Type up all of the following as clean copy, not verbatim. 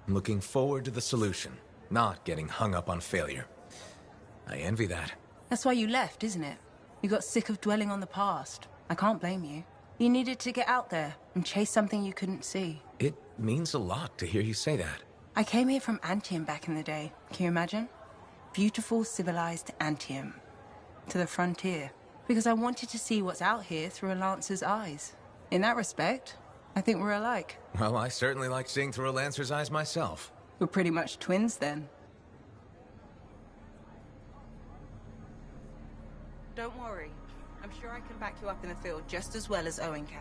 I'm looking forward to the solution, not getting hung up on failure. I envy that. That's why you left, isn't it? You got sick of dwelling on the past. I can't blame you. You needed to get out there and chase something you couldn't see. It means a lot to hear you say that. I came here from Anthem back in the day. Can you imagine? Beautiful, civilized Anthem. To the frontier. Because I wanted to see what's out here through a Lancer's eyes. In that respect, I think we're alike. Well, I certainly like seeing through a Lancer's eyes myself. We're pretty much twins then. Don't worry. I'm sure I can back you up in the field just as well as Owen can.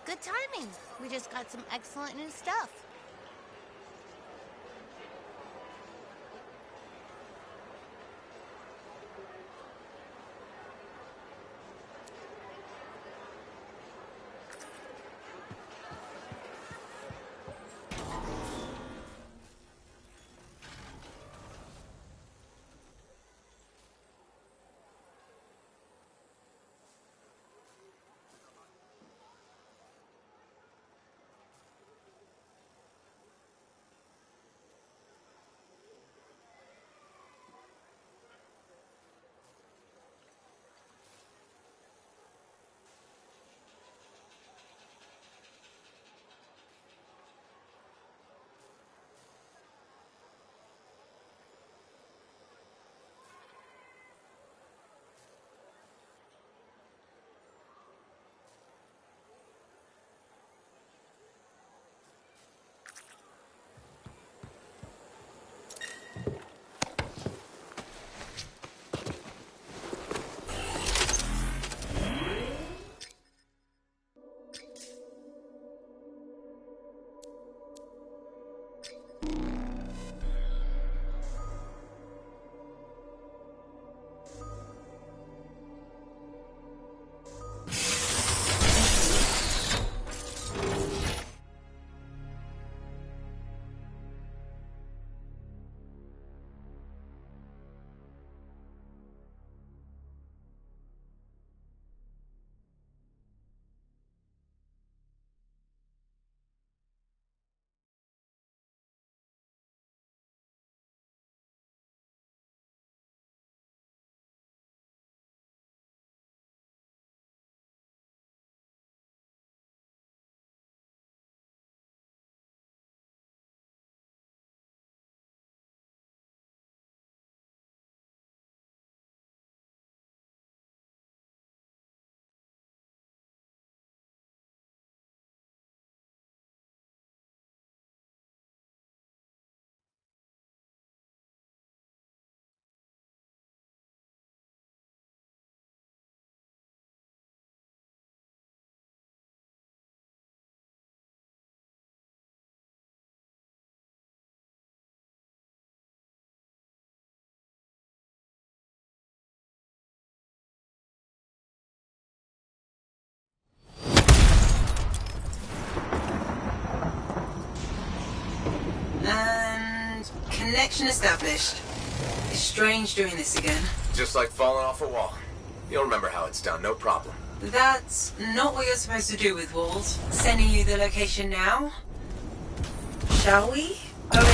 Good timing. We just got some excellent new stuff. Connection established. It's strange doing this again. Just like falling off a wall. You'll remember how it's done, no problem. That's not what you're supposed to do with walls. Sending you the location now? Shall we? Owen,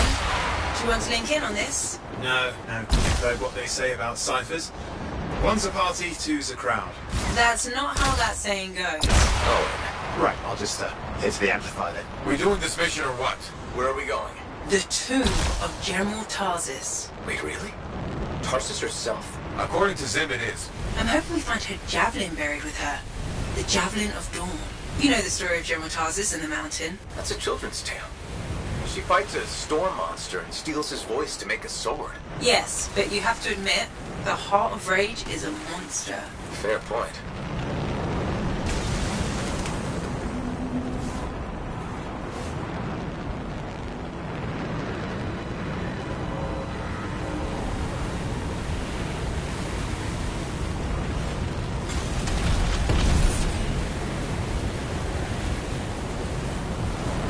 do you want to link in on this? No. You've heard what they say about ciphers. One's a party, two's a crowd. That's not how that saying goes. Oh, right, I'll just hit the amplifier then. we doing this mission or what? Where are we going? The tomb of General Tarsis. Wait, really? Tarsis herself? According to Zim, it is. I'm hoping we find her javelin buried with her. The Javelin of Dawn. You know the story of General Tarsus and the mountain. That's a children's tale. She fights a storm monster and steals his voice to make a sword. Yes, but you have to admit, the Heart of Rage is a monster. Fair point.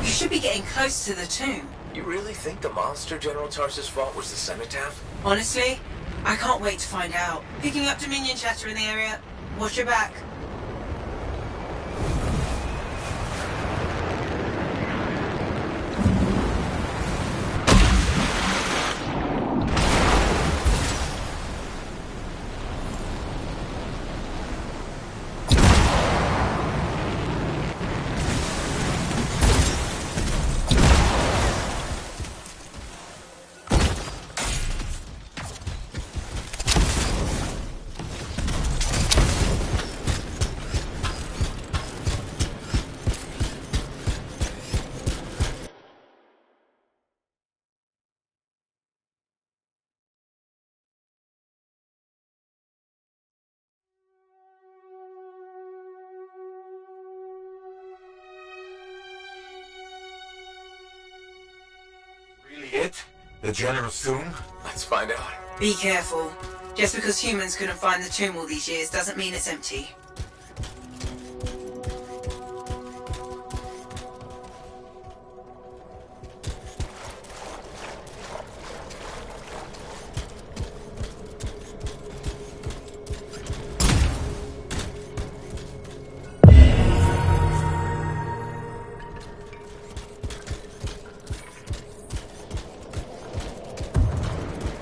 You should be getting close to the tomb. You really think the monster General Tarsus fought was the cenotaph? Honestly, I can't wait to find out. Picking up Dominion chatter in the area. Watch your back. It? The General's tomb? Let's find out. Be careful. Just because humans couldn't find the tomb all these years doesn't mean it's empty.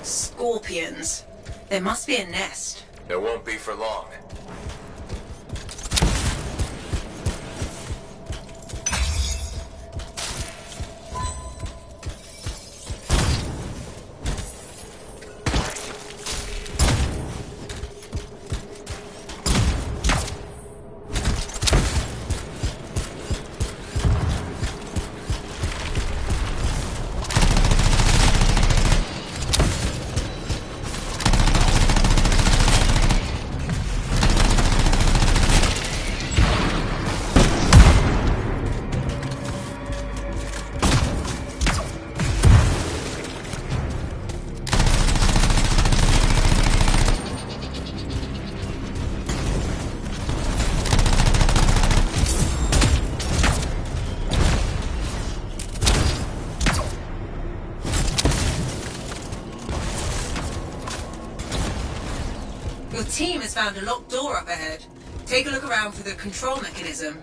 Scorpions. There must be a nest. It won't be for long. Your team has found a locked door up ahead. Take a look around for the control mechanism.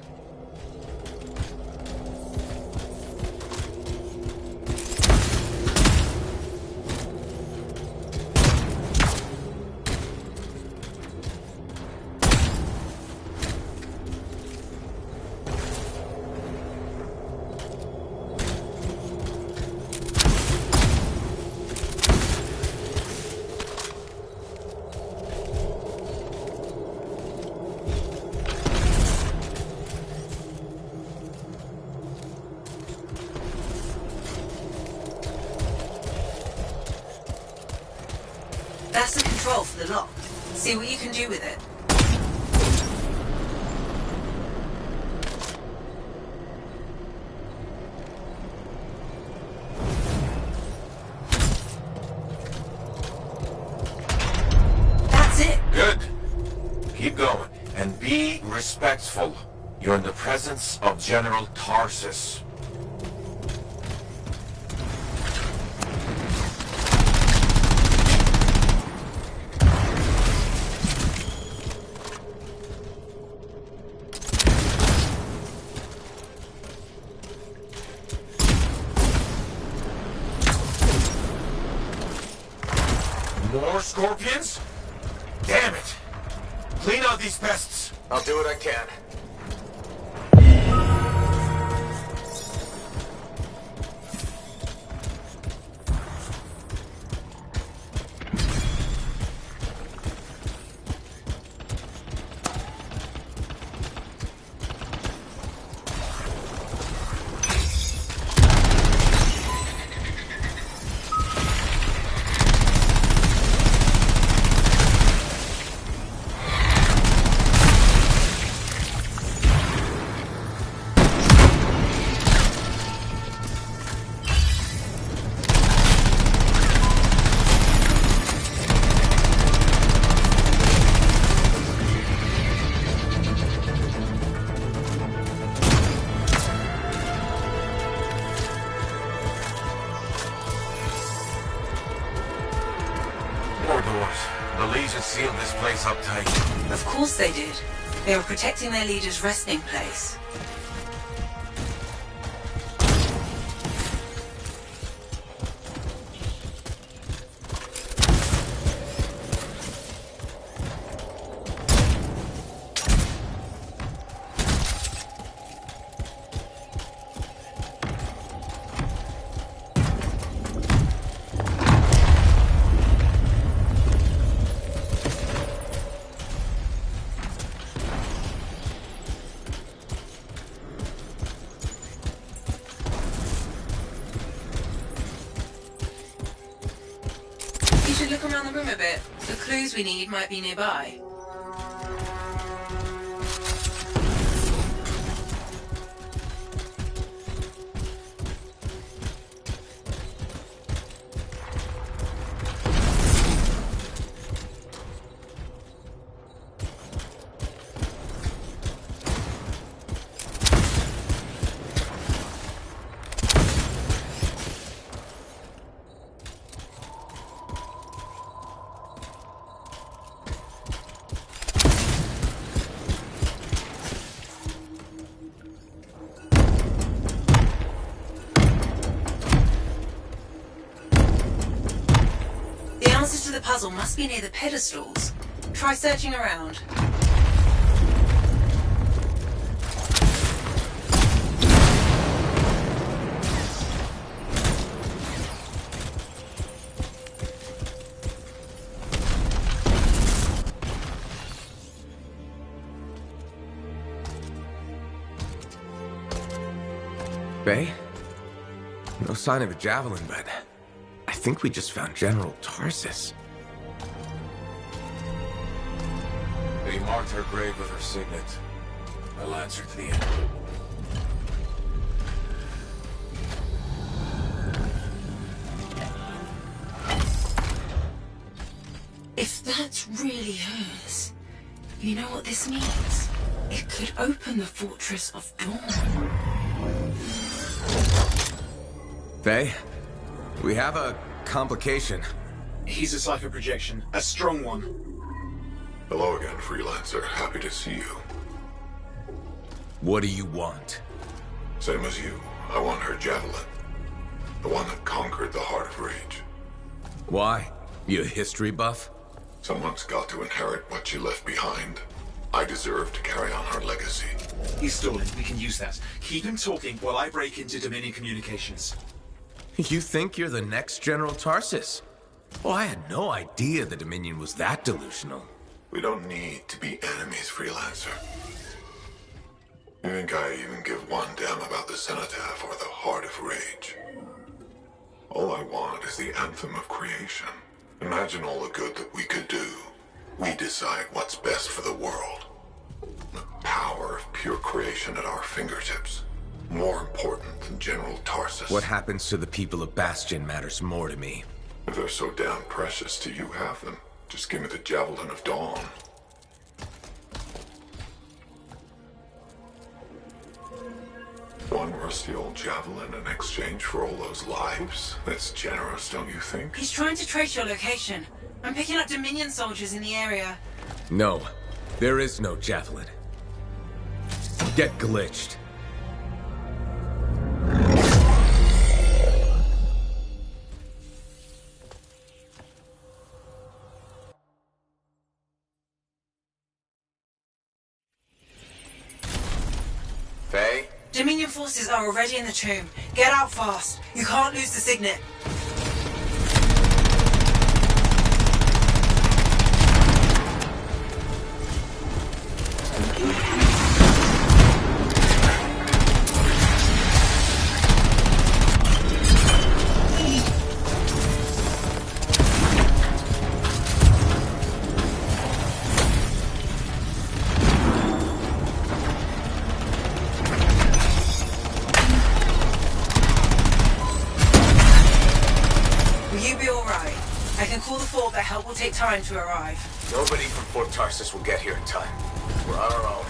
That's the control for the lock. See what you can do with it. That's it. Good. Keep going. And be respectful. You're in the presence of General Tarsus. More scorpions? Damn it! Clean out these pests! I'll do what I can. Legion sealed this place up tight. Of course they did. They were protecting their leader's resting place. You should look around the room a bit. The clues we need might be nearby. The answers to the puzzle must be near the pedestals. Try searching around. Faye? No sign of a javelin, but I think we just found General Tarsus. They marked her grave with her signet. I'll answer to the end. If that's really hers, you know what this means? It could open the Fortress of Dawn. Faye? We have a complication. He's a cipher projection, a strong one. Hello again, Freelancer. Happy to see you. What do you want? Same as you. I want her javelin. The one that conquered the Heart of Rage. Why? You a history buff? Someone's got to inherit what she left behind. I deserve to carry on her legacy. He's stalling. We can use that. Keep him talking while I break into Dominion communications. You think you're the next General Tarsus? Well, I had no idea the Dominion was that delusional. We don't need to be enemies, Freelancer. You think I even give one damn about the Cenotaph or the Heart of Rage? All I want is the Anthem of Creation. Imagine all the good that we could do. We decide what's best for the world. The power of pure creation at our fingertips. More important than General Tarsus. What happens to the people of Bastion matters more to me. If they're so damn precious to you have them, just give me the Javelin of Dawn. One rusty old javelin in exchange for all those lives? That's generous, don't you think? He's trying to trace your location. I'm picking up Dominion soldiers in the area. No, there is no javelin. Get glitched. Faye? Dominion forces are already in the tomb. Get out fast. You can't lose the signet. Help will take time to arrive. Nobody from Fort Tarsus will get here in time. We're on our own.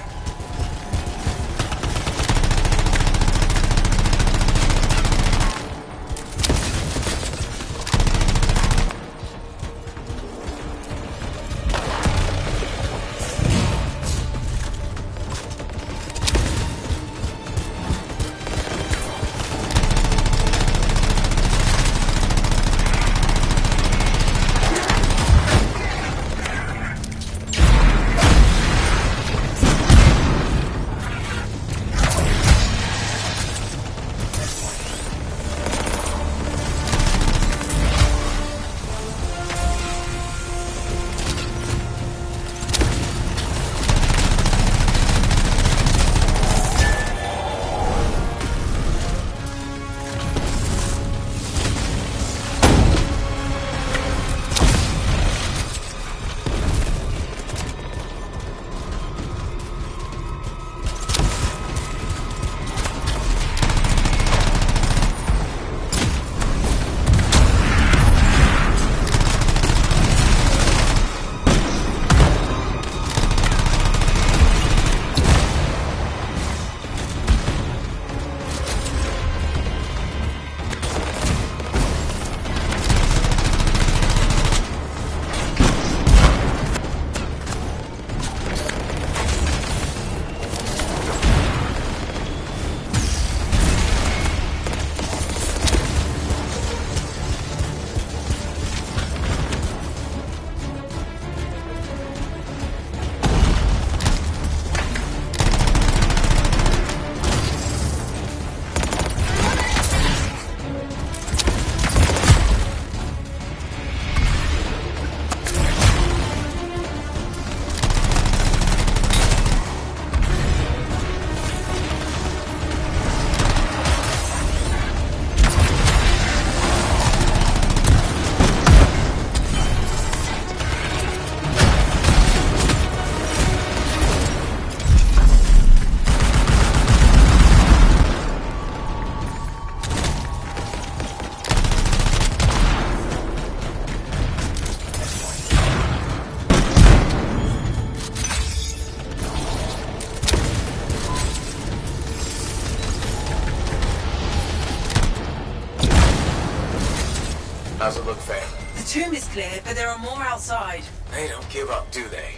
How's it look, fam? The tomb is clear, but there are more outside. They don't give up, do they?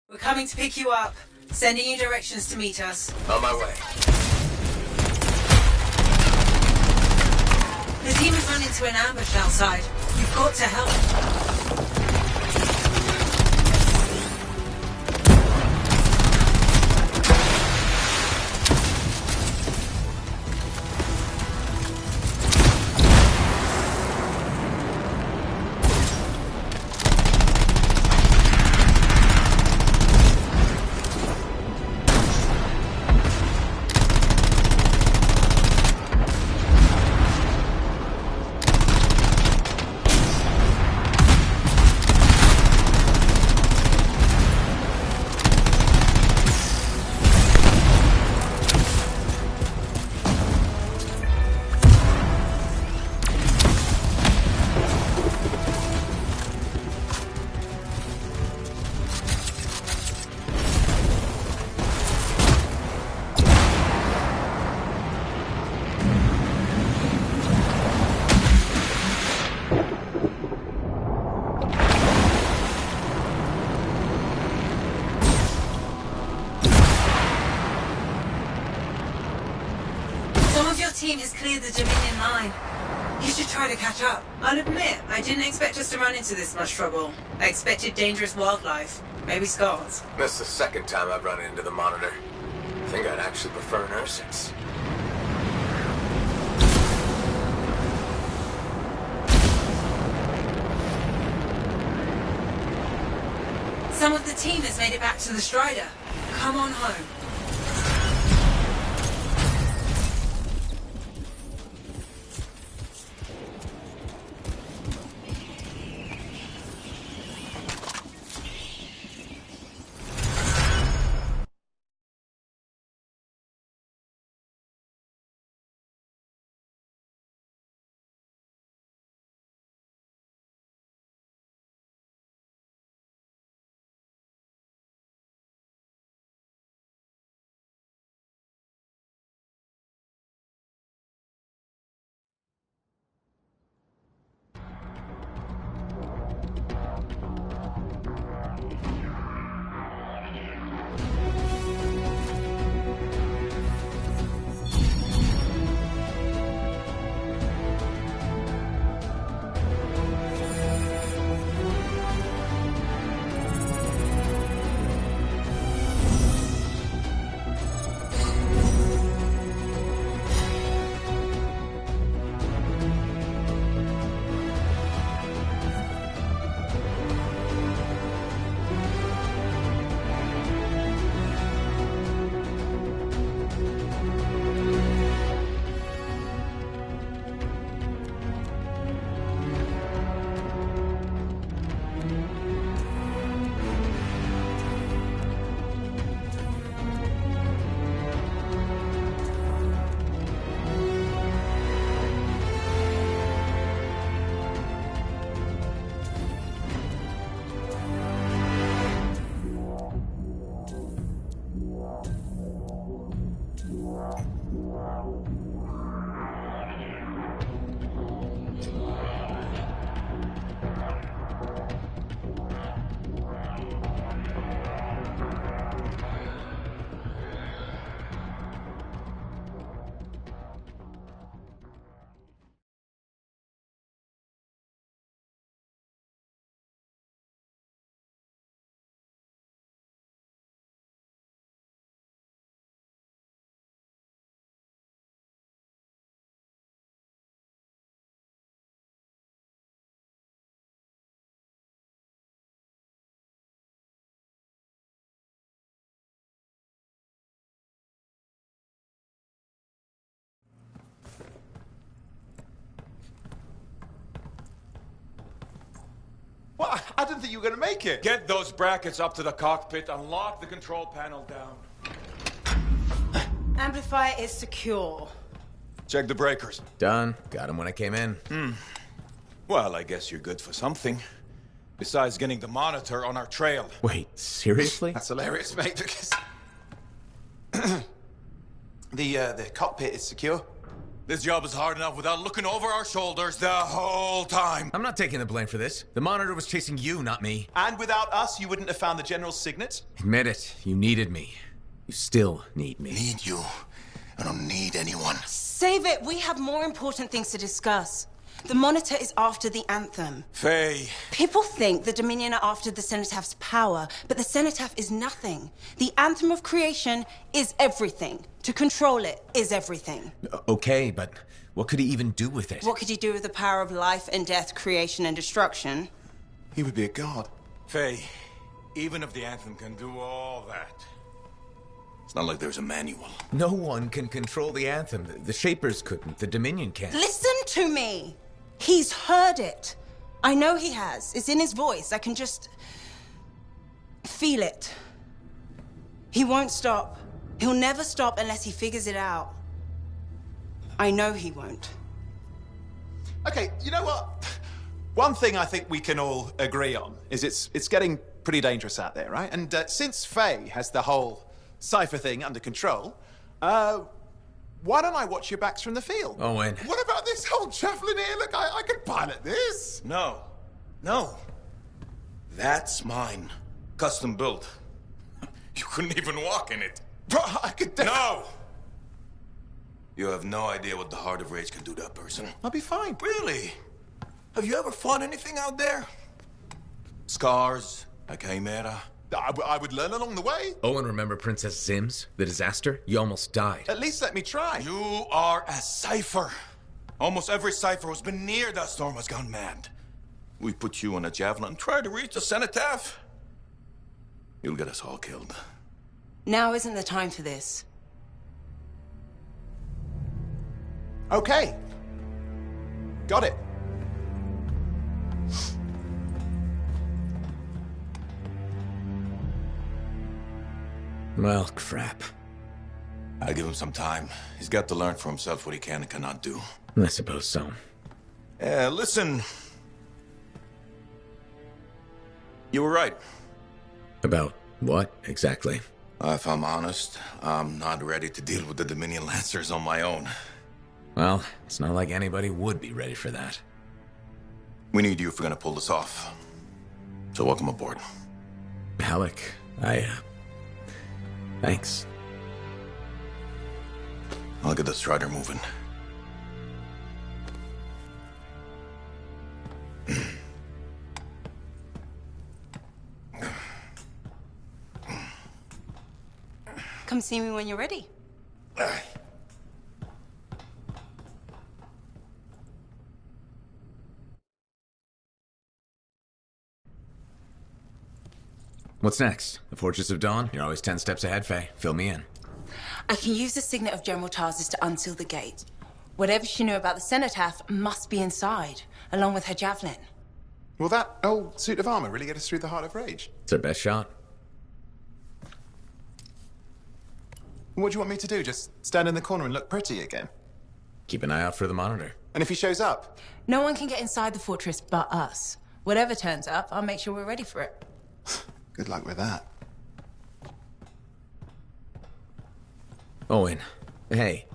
We're coming to pick you up. Sending you directions to meet us. On my way. The team has run into an ambush outside. You've got to help. Some of your team has cleared the Dominion line. You should try to catch up. I'll admit, I didn't expect us to run into this much trouble. I expected dangerous wildlife. Maybe scars. That's the second time I've run into the Monitor. I think I'd actually prefer an Ursix. Some of the team has made it back to the Strider. Come on home. I didn't think you were going to make it. Get those brackets up to the cockpit and lock the control panel down. Amplifier is secure. Check the breakers. Done. Got him when I came in. Well, I guess you're good for something. Besides getting the monitor on our trail. Wait, seriously? That's hilarious, mate, because... the cockpit is secure. This job is hard enough without looking over our shoulders the whole time. I'm not taking the blame for this. The monitor was chasing you, not me. And without us, you wouldn't have found the General's signet? Admit it. You needed me. You still need me. Need you. I don't need anyone. Save it. We have more important things to discuss. The Monitor is after the Anthem. Faye. People think the Dominion are after the Cenotaph power, but the Cenotaph is nothing. The Anthem of creation is everything. To control it is everything. Okay, but what could he even do with it? What could he do with the power of life and death, creation and destruction? He would be a god. Faye, even if the Anthem can do all that, it's not like there's a manual. No one can control the Anthem. The Shapers couldn't. The Dominion can't. Listen to me! He's heard it. I know he has. It's in his voice. I can just feel it. He won't stop. He'll never stop unless he figures it out. I know he won't. Okay, you know what? One thing I think we can all agree on is it's getting pretty dangerous out there, right? And since Faye has the whole cipher thing under control, why don't I watch your backs from the field? Owen. What about this whole javelin here? Look, I can pilot this. No. No. That's mine. Custom built. You couldn't even walk in it. Bro, I could... No! You have no idea what the Heart of Rage can do to a person. I'll be fine. Really? Have you ever fought anything out there? Scars, a chimera. I would learn along the way. Owen, remember Princess Sims? The disaster? You almost died. At least let me try. You are a cipher. Almost every cipher who's been near that storm has gone mad. We put you on a javelin and try to reach the cenotaph. You'll get us all killed. Now isn't the time for this. Okay. Got it. Well, crap. I'll give him some time. He's got to learn for himself what he can and cannot do. I suppose so. Listen. You were right. About what, exactly? If I'm honest, I'm not ready to deal with the Dominion Lancers on my own. Well, it's not like anybody would be ready for that. We need you if we're gonna pull this off. So welcome aboard. Alec, thanks. I'll get the Strider moving. Come see me when you're ready. What's next? The Fortress of Dawn? You're always 10 steps ahead, Faye. Fill me in. I can use the signet of General Tarsus to unseal the gate. Whatever she knew about the Cenotaph must be inside, along with her javelin. Will that old suit of armor really get us through the Heart of Rage? It's our best shot. What do you want me to do? Just stand in the corner and look pretty again? Keep an eye out for the monitor. And if he shows up? No one can get inside the fortress but us. Whatever turns up, I'll make sure we're ready for it. Good luck with that. Owen, hey.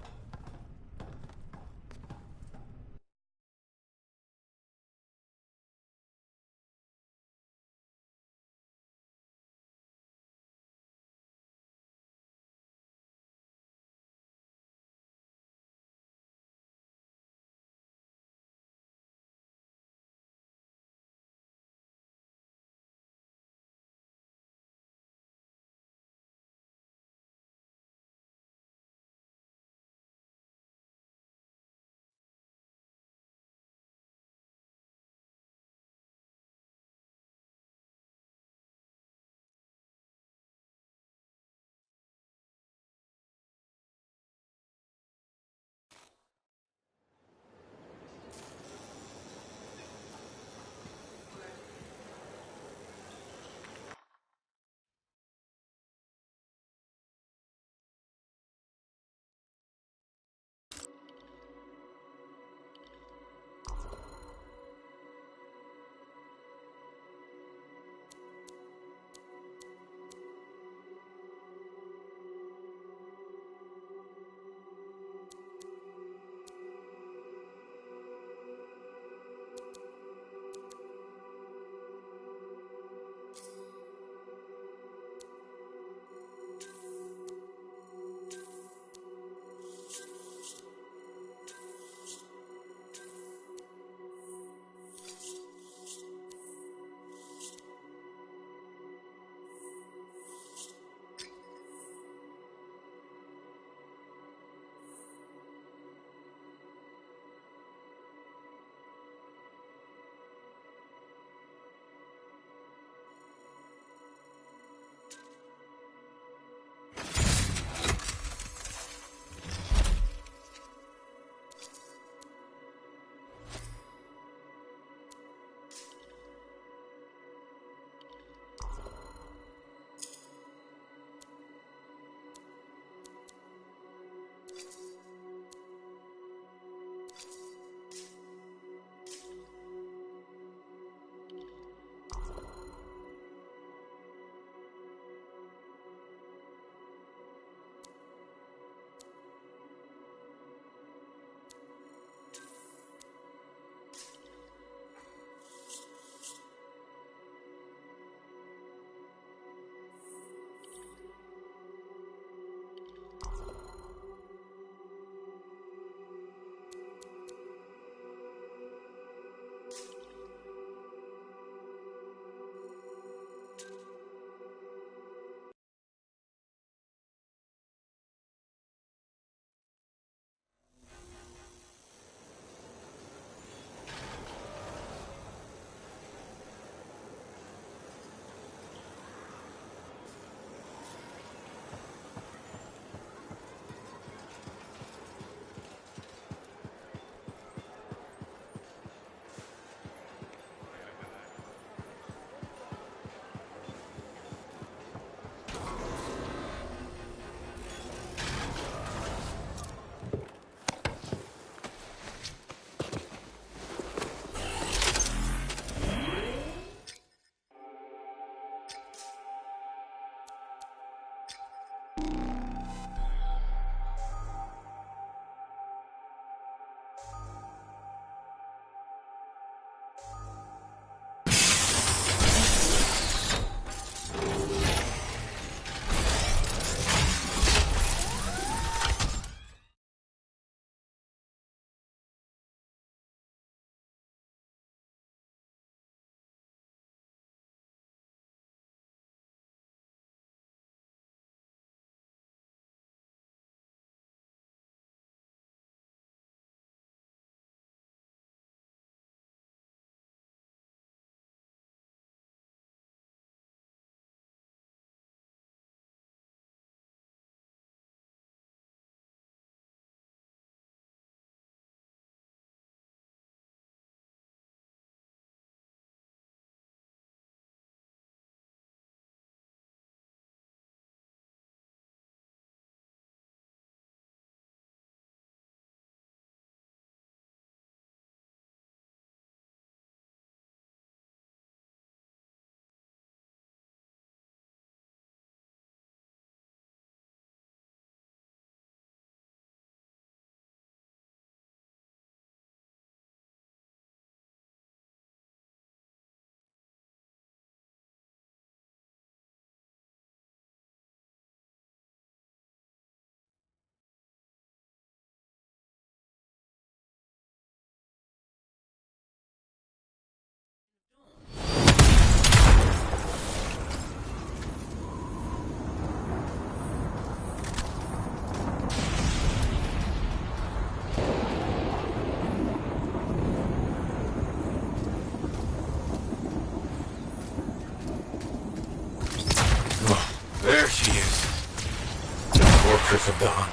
Fortress of Dawn.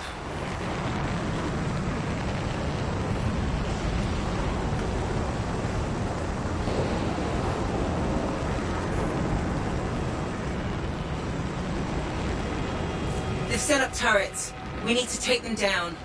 They've set up turrets. We need to take them down.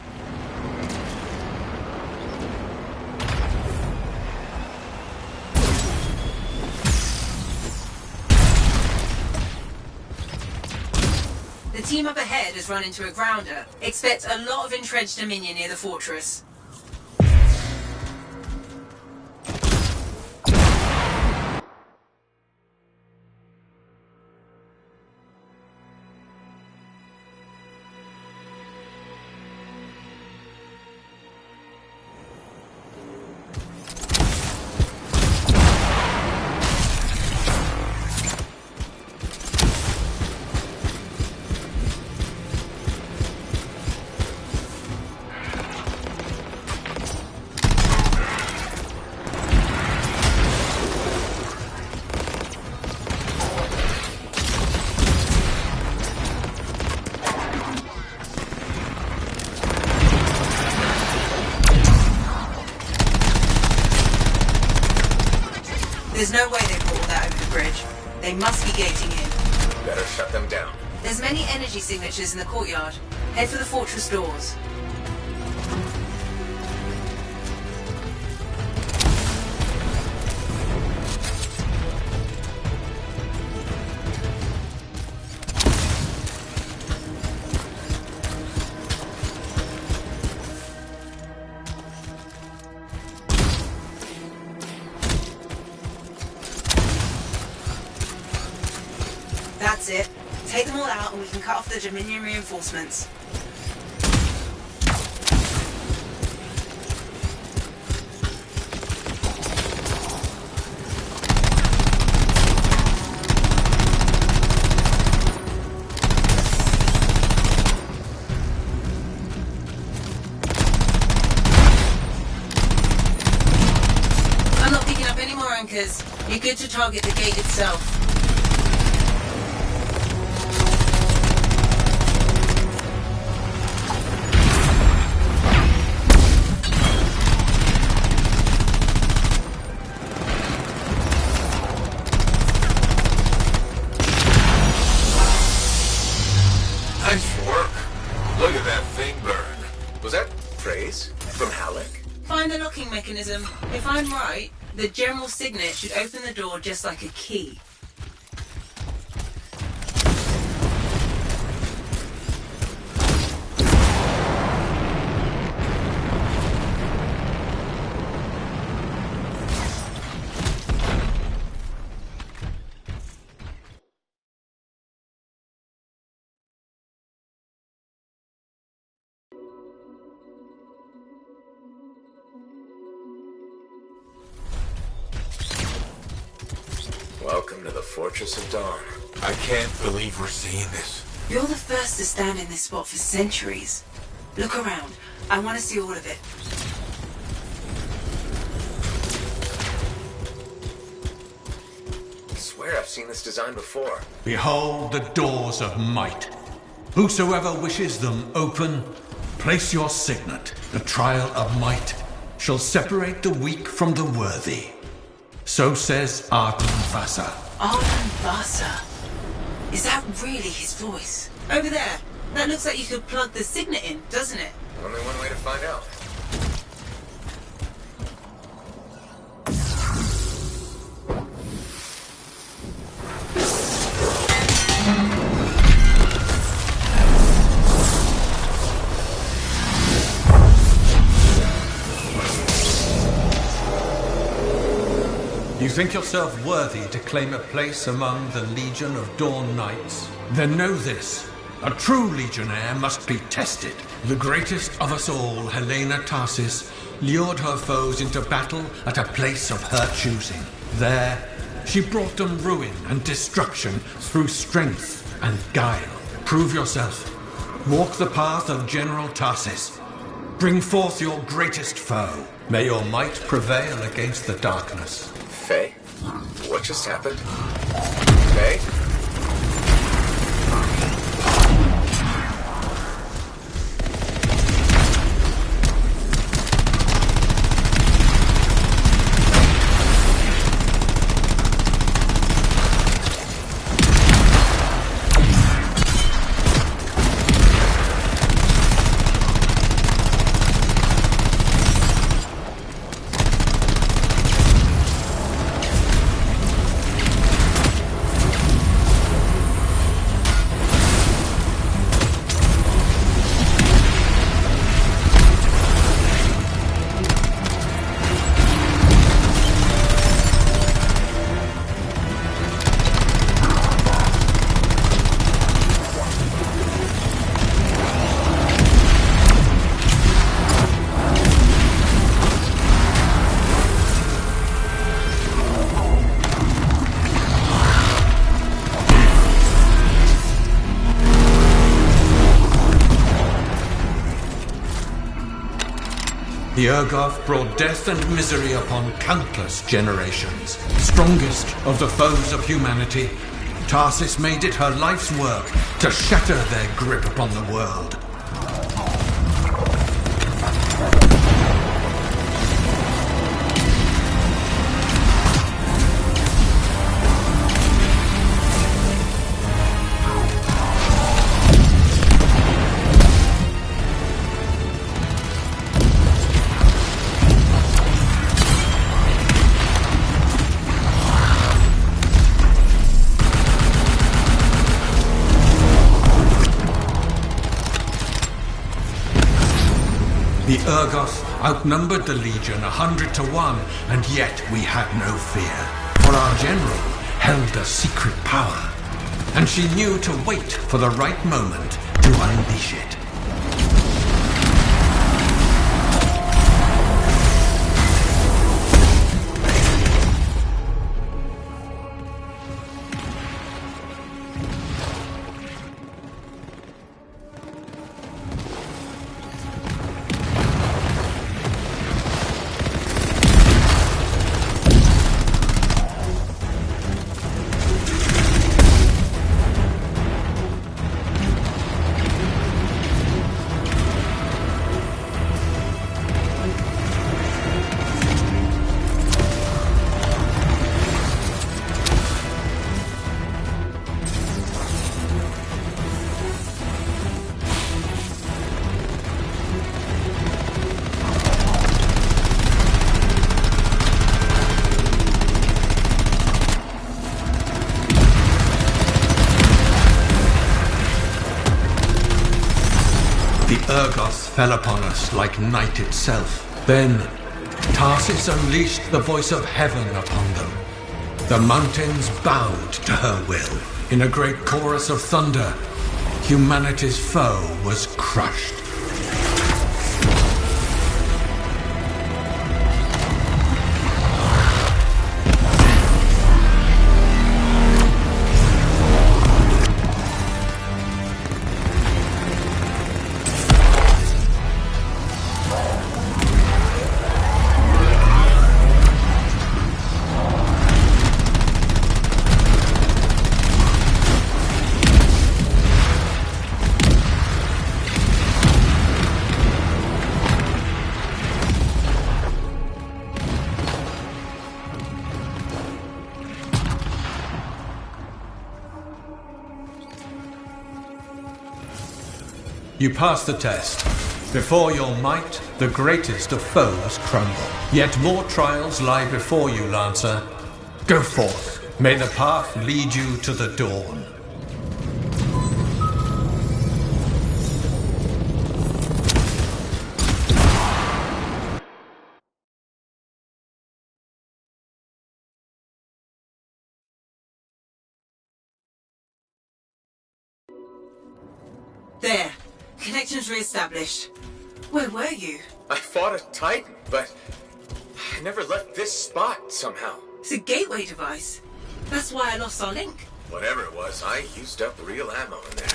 The team up ahead has run into a grounder. Expect a lot of entrenched Dominion near the fortress. There's no way they brought all that over the bridge. They must be gating in. Better shut them down. There's many energy signatures in the courtyard. Head for the fortress doors. That's it. Take them all out and we can cut off the Dominion reinforcements. I'm not picking up any more anchors. You're good to target the gate itself. Nice work. Look at that thing burn. Was that praise from Halleck? Find the locking mechanism. If I'm right, the general signet should open the door just like a key. Welcome to the Fortress of Dawn. I can't believe we're seeing this. You're the first to stand in this spot for centuries. Look around. I want to see all of it. I swear I've seen this design before. Behold the doors of might. Whosoever wishes them open, place your signet. The trial of might shall separate the weak from the worthy. So says Arden Vasa. Arden Vasa. Is that really his voice? Over there. That looks like you could plug the signet in, doesn't it? Only one way to find out. You think yourself worthy to claim a place among the Legion of Dawn Knights? Then know this. A true legionnaire must be tested. The greatest of us all, Helena Tarsis, lured her foes into battle at a place of her choosing. There, she brought them ruin and destruction through strength and guile. Prove yourself. Walk the path of General Tarsis. Bring forth your greatest foe. May your might prevail against the darkness. Faye? What just happened? Faye? The Urgoth brought death and misery upon countless generations. Strongest of the foes of humanity, Tarsis made it her life's work to shatter their grip upon the world. The Urgoth outnumbered the Legion 100 to 1, and yet we had no fear. For our general held a secret power, and she knew to wait for the right moment to unleash it. Urgoth fell upon us like night itself. Then, Tarsis unleashed the voice of heaven upon them. The mountains bowed to her will. In a great chorus of thunder, humanity's foe was crushed. You passed the test. Before your might, the greatest of foes crumble. Yet more trials lie before you, Lancer. Go forth. May the path lead you to the dawn. There. Connections re-established. Where were you? I fought a Titan, but I never left this spot somehow. It's a gateway device. That's why I lost our link. Whatever it was, I used up real ammo in there.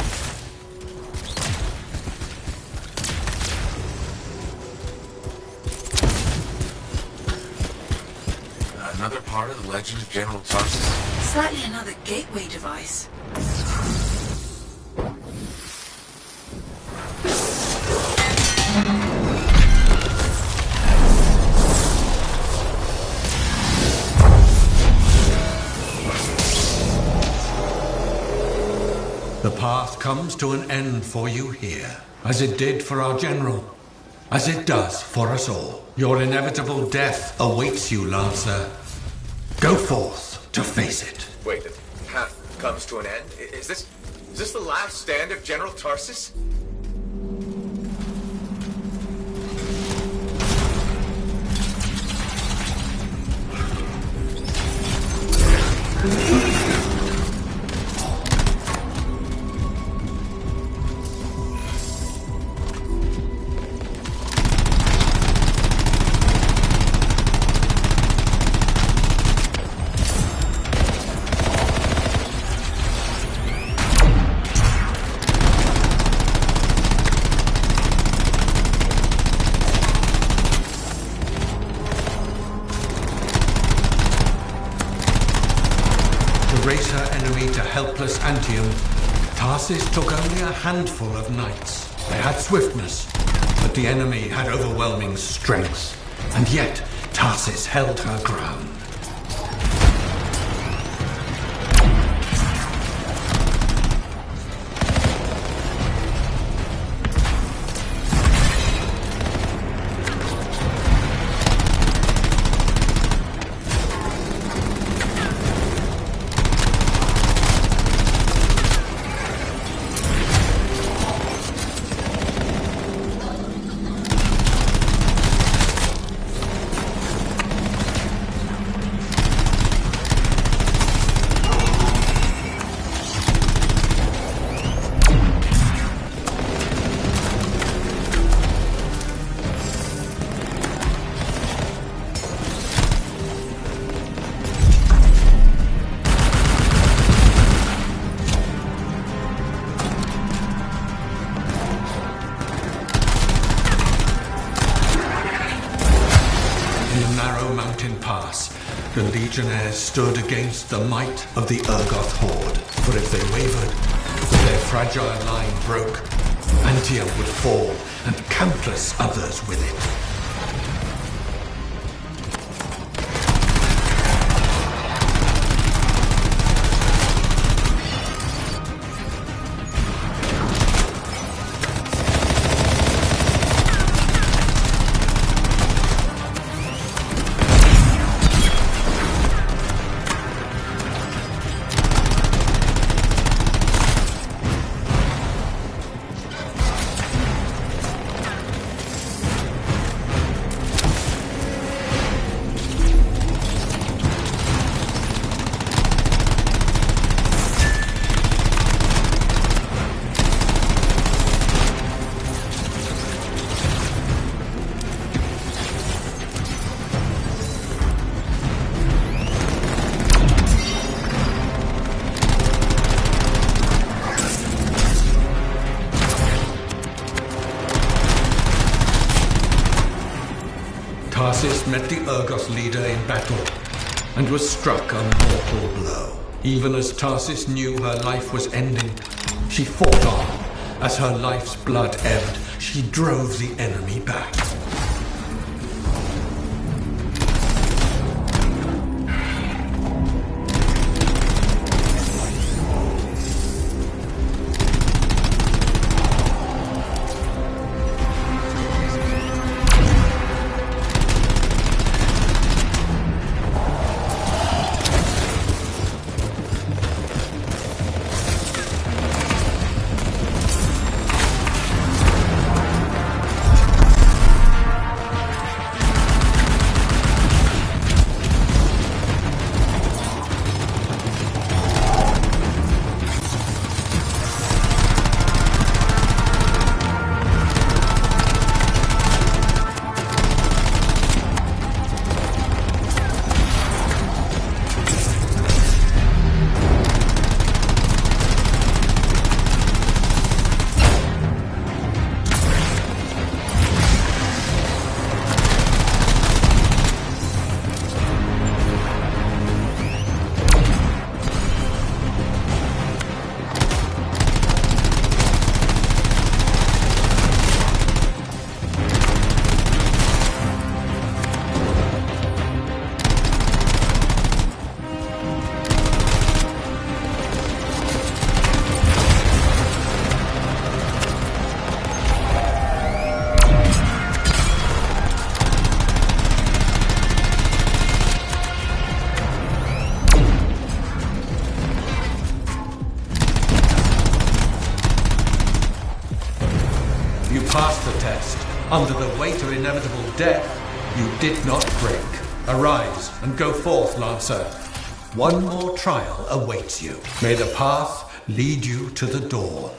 Another part of the legend of General Tarsis? Slightly another gateway device. The path comes to an end for you here, as it did for our general, as it does for us all. Your inevitable death awaits you, Lancer. Go forth to face it. Wait, the path comes to an end? Is this the last stand of General Tarsis? enemy to helpless Anthem, Tarsis took only a handful of knights. They had swiftness, but the enemy had overwhelming strength. And yet, Tarsis held her ground. The Legionnaires stood against the might of the Urgoth horde. But if they wavered, if their fragile line broke, Anthem would fall, and countless others with it. Tarsis met the Urgoth leader in battle, and was struck a mortal blow. Even as Tarsis knew her life was ending, she fought on. As her life's blood ebbed, she drove the enemy back. You passed the test. Under the weight of inevitable death, you did not break. Arise and go forth, Lancer. One more trial awaits you. May the path lead you to the dawn.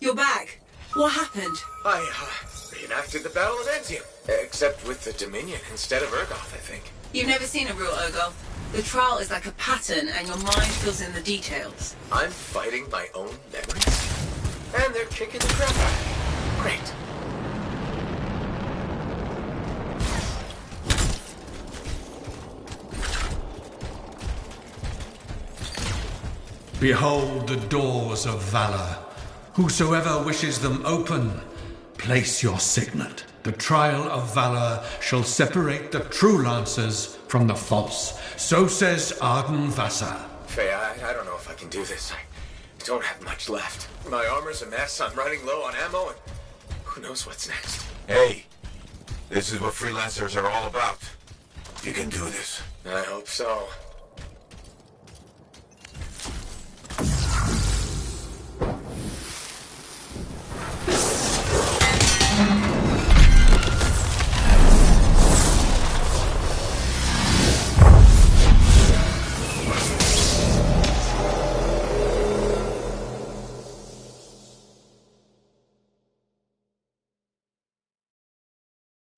You're back. What happened? I reenacted the Battle of Anthem, except with the Dominion instead of Urgoth, I think. You've never seen a real Urgoth. The trial is like a pattern, and your mind fills in the details. I'm fighting my own memories? And they're kicking the crap out of me. Great. Behold the doors of valor. Whosoever wishes them open, place your signet. The trial of valor shall separate the true lancers from the false. So says Arden Vassar. Faye, I don't know if I can do this. I don't have much left. My armor's a mess, I'm running low on ammo, and who knows what's next. Hey, this is what freelancers are all about. You can do this. I hope so.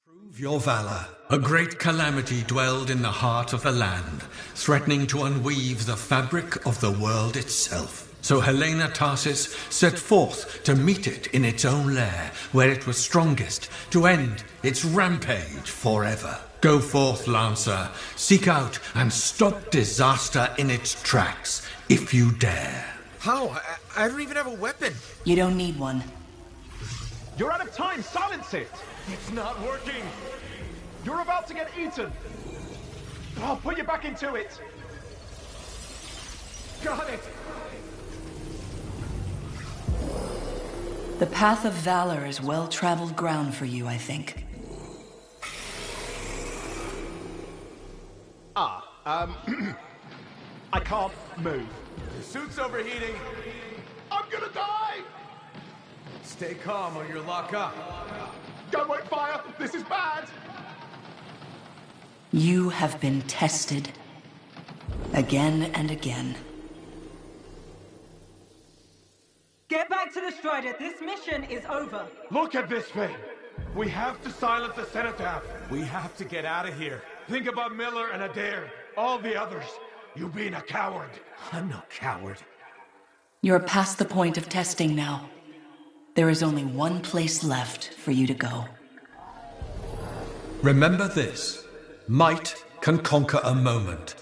Prove your valor. A great calamity dwelled in the heart of the land, threatening to unweave the fabric of the world itself. So Helena Tarsis set forth to meet it in its own lair, where it was strongest, to end its rampage forever. Go forth, Lancer, seek out and stop disaster in its tracks, if you dare. How? I don't even have a weapon. You don't need one. You're out of time! Silence it! It's not working! You're about to get eaten! I'll put you back into it! Got it! The path of valor is well-traveled ground for you, I think. I can't move. Your suit's overheating. I'm gonna die! Stay calm or you'll lock up. Don't wait fire! This is bad! You have been tested. Again and again. Get back to the Strider. This mission is over. Look at this thing! We have to silence the Cenotaph. We have to get out of here. Think about Miller and Adair. All the others. You being a coward. I'm no coward. You're past the point of testing now. There is only one place left for you to go. Remember this. Might can conquer a moment.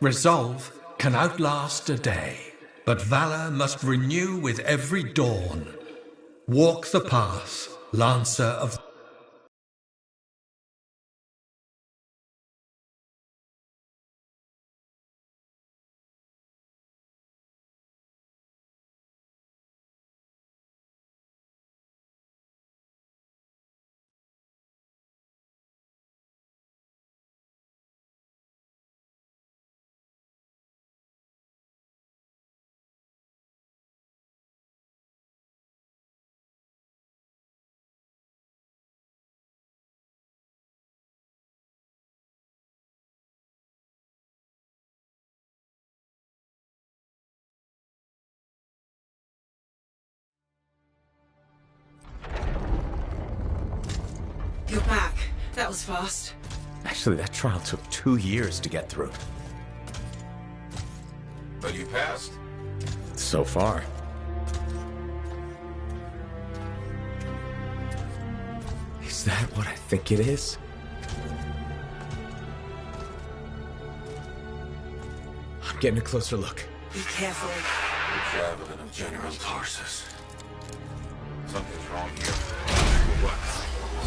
Resolve can outlast a day. But valor must renew with every dawn. Walk the path, Lancer of... You're back. That was fast. Actually, that trial took 2 years to get through. But you passed. So far. Is that what I think it is? I'm getting a closer look. Be careful. The javelin of General Tarsus. Something's wrong here. What?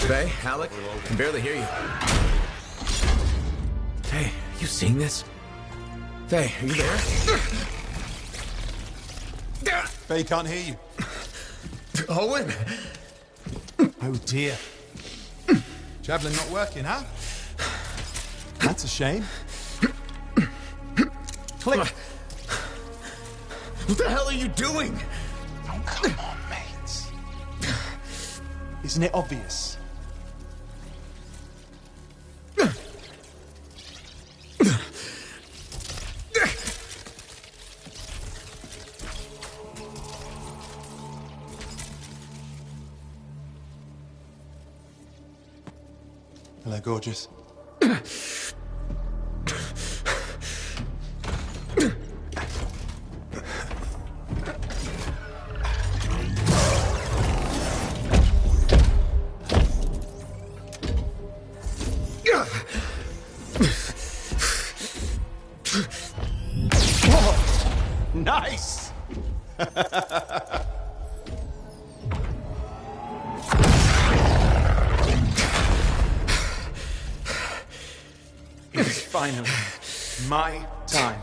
Faye, Alec, I can barely hear you. Faye, you seeing this? Faye, are you there? Faye can't hear you. Owen! Oh dear. Javelin not working, huh? That's a shame. Click! What the hell are you doing? Oh, come on, mates. Isn't it obvious? Hello, gorgeous. Nice! It is finally my time.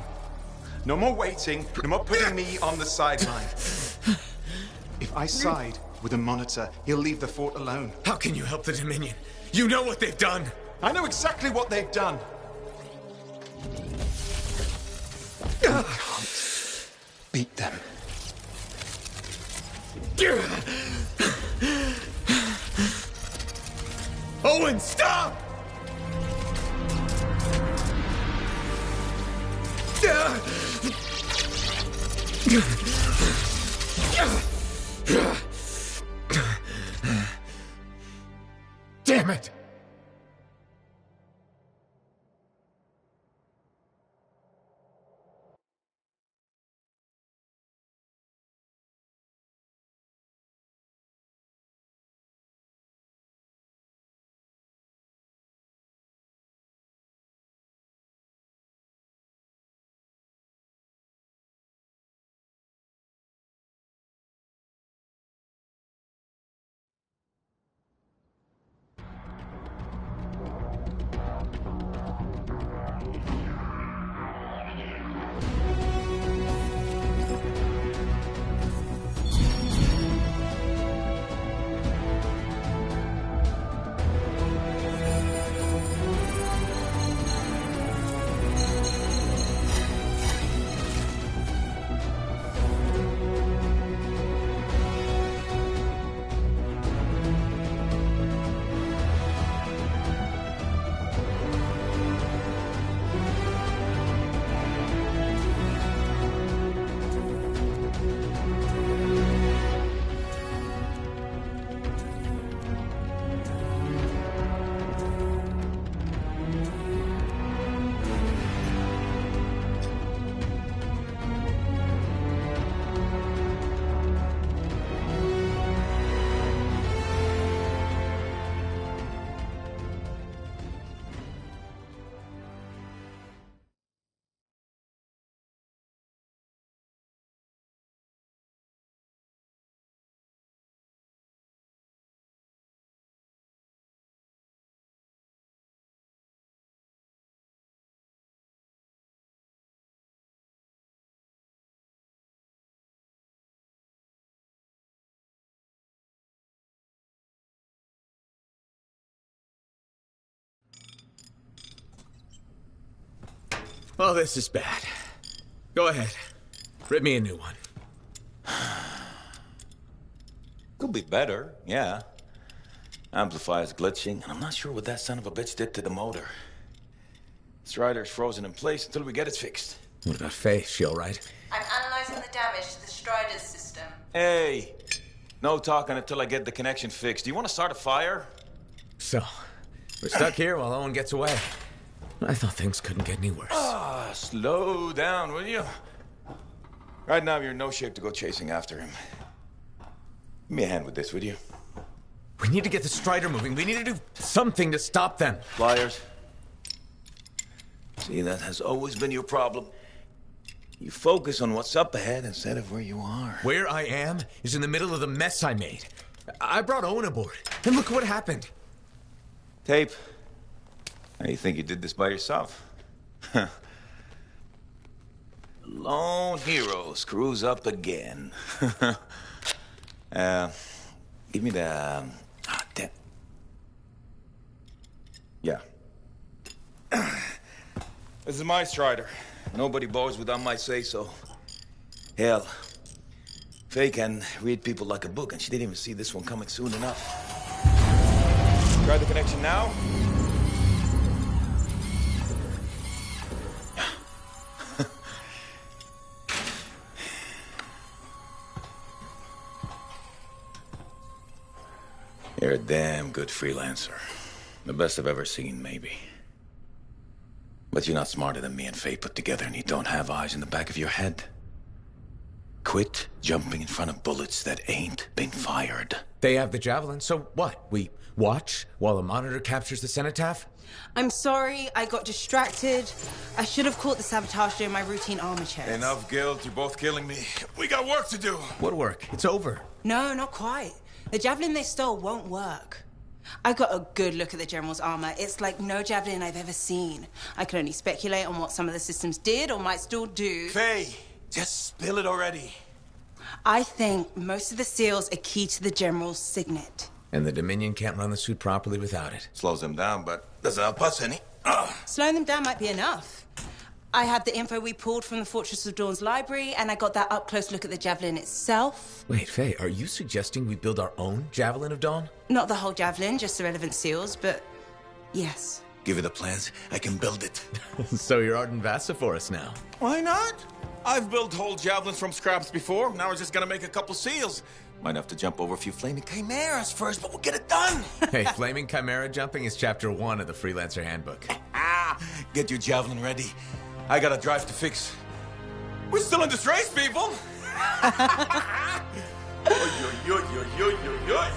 No more waiting, no more putting me on the sideline. If I side with the Monitor, he'll leave the fort alone. How can you help the Dominion? You know what they've done! I know exactly what they've done. You can't beat them. Owen, stop! Damn it! Oh, this is bad. Go ahead. Rip me a new one. Could be better, yeah. Amplifier's glitching, and I'm not sure what that son of a bitch did to the motor. Strider's frozen in place until we get it fixed. What about Faith? She all right? I'm analyzing the damage to the Strider's system. Hey, no talking until I get the connection fixed. Do you want to start a fire? So, we're stuck here while Owen gets away. I thought things couldn't get any worse. Slow down, will you? Right now, you're in no shape to go chasing after him. Give me a hand with this, would you? We need to get the Strider moving. We need to do something to stop them. Flyers. See, that has always been your problem. You focus on what's up ahead instead of where you are. Where I am is in the middle of the mess I made. I brought Owen aboard, and look what happened. Tape. How do you think you did this by yourself? Lone hero screws up again. Give me the... damn. Yeah. This is my Strider. Nobody bows without my say-so. Hell, Faye can read people like a book, and she didn't even see this one coming soon enough. Try the connection now. You're a damn good freelancer. The best I've ever seen, maybe. But you're not smarter than me and Faye put together, and you don't have eyes in the back of your head. quit jumping in front of bullets that ain't been fired. They have the javelin, so what? We watch while the monitor captures the cenotaph? I'm sorry, I got distracted. I should have caught the sabotage during my routine armor checks. Enough guilt, you're both killing me. We got work to do. What work? It's over. No, not quite. The javelin they stole won't work. I got a good look at the General's armor. It's like no javelin I've ever seen. I can only speculate on what some of the systems did or might still do. Faye, just spill it already. I think most of the seals are key to the General's signet. And the Dominion can't run the suit properly without it. Slows them down, but doesn't help us any. Slowing them down might be enough. I had the info we pulled from the Fortress of Dawn's library, and I got that up-close look at the javelin itself. Wait, Faye, are you suggesting we build our own Javelin of Dawn? Not the whole javelin, just the relevant seals, but yes. Give me the plans, I can build it. So you're Arden Vassa for us now. Why not? I've built whole javelins from scraps before. Now we're just gonna make a couple seals. Might have to jump over a few flaming chimeras first, but we'll get it done. Hey, flaming chimera jumping is chapter 1 of the Freelancer Handbook. Get your javelin ready. I got a drive to fix. We're still in this race, people. Oy, oy, oy, oy, oy, oy, oy.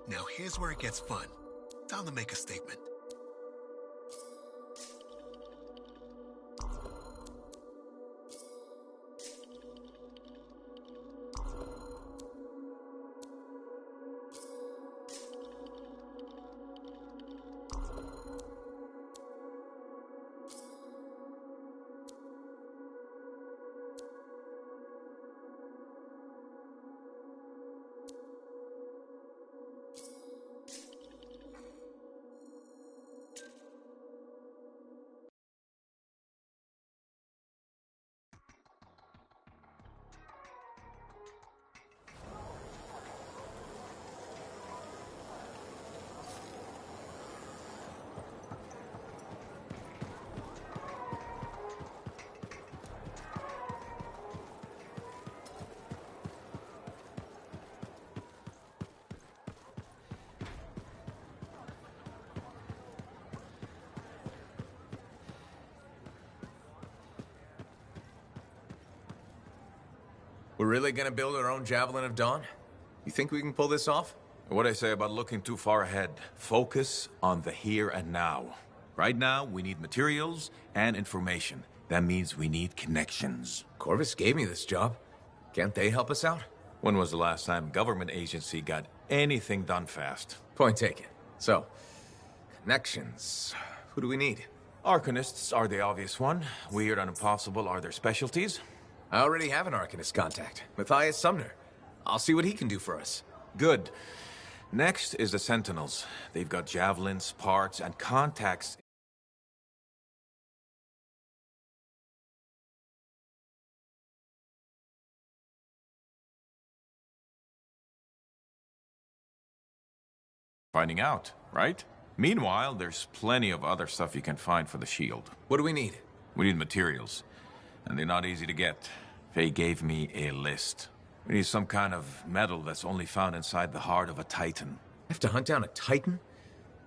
Now here's where it gets fun. Time to make a statement. We're really gonna build our own Javelin of Dawn? You think we can pull this off? What I say about looking too far ahead. Focus on the here and now. Right now, we need materials and information. That means we need connections. Corvus gave me this job. Can't they help us out? When was the last time a government agency got anything done fast? Point taken. So, Connections. Who do we need? Arcanists are the obvious one. Weird and impossible are their specialties. I already have an Arcanist contact, Matthias Sumner. I'll see what he can do for us. Good. Next is the Sentinels. They've got javelins, parts, and contacts. Finding out, right? Meanwhile, there's plenty of other stuff you can find for the shield. What do we need? We need materials, and they're not easy to get. Faye gave me a list. We need some kind of metal that's only found inside the heart of a Titan. Have to hunt down a Titan?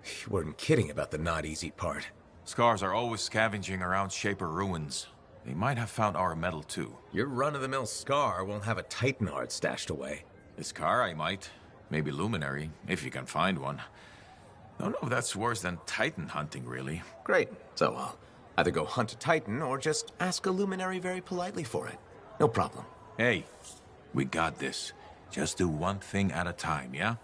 You weren't kidding about the not easy part. Scars are always scavenging around Shaper ruins. They might have found our metal too. Your run-of-the-mill Scar won't have a Titan heart stashed away. The Scar I might. Maybe Luminary, if you can find one. Don't know if that's worse than Titan hunting, really. Great. So I'll either go hunt a Titan or just ask a Luminary very politely for it. No problem. Hey, we got this. Just do one thing at a time, yeah?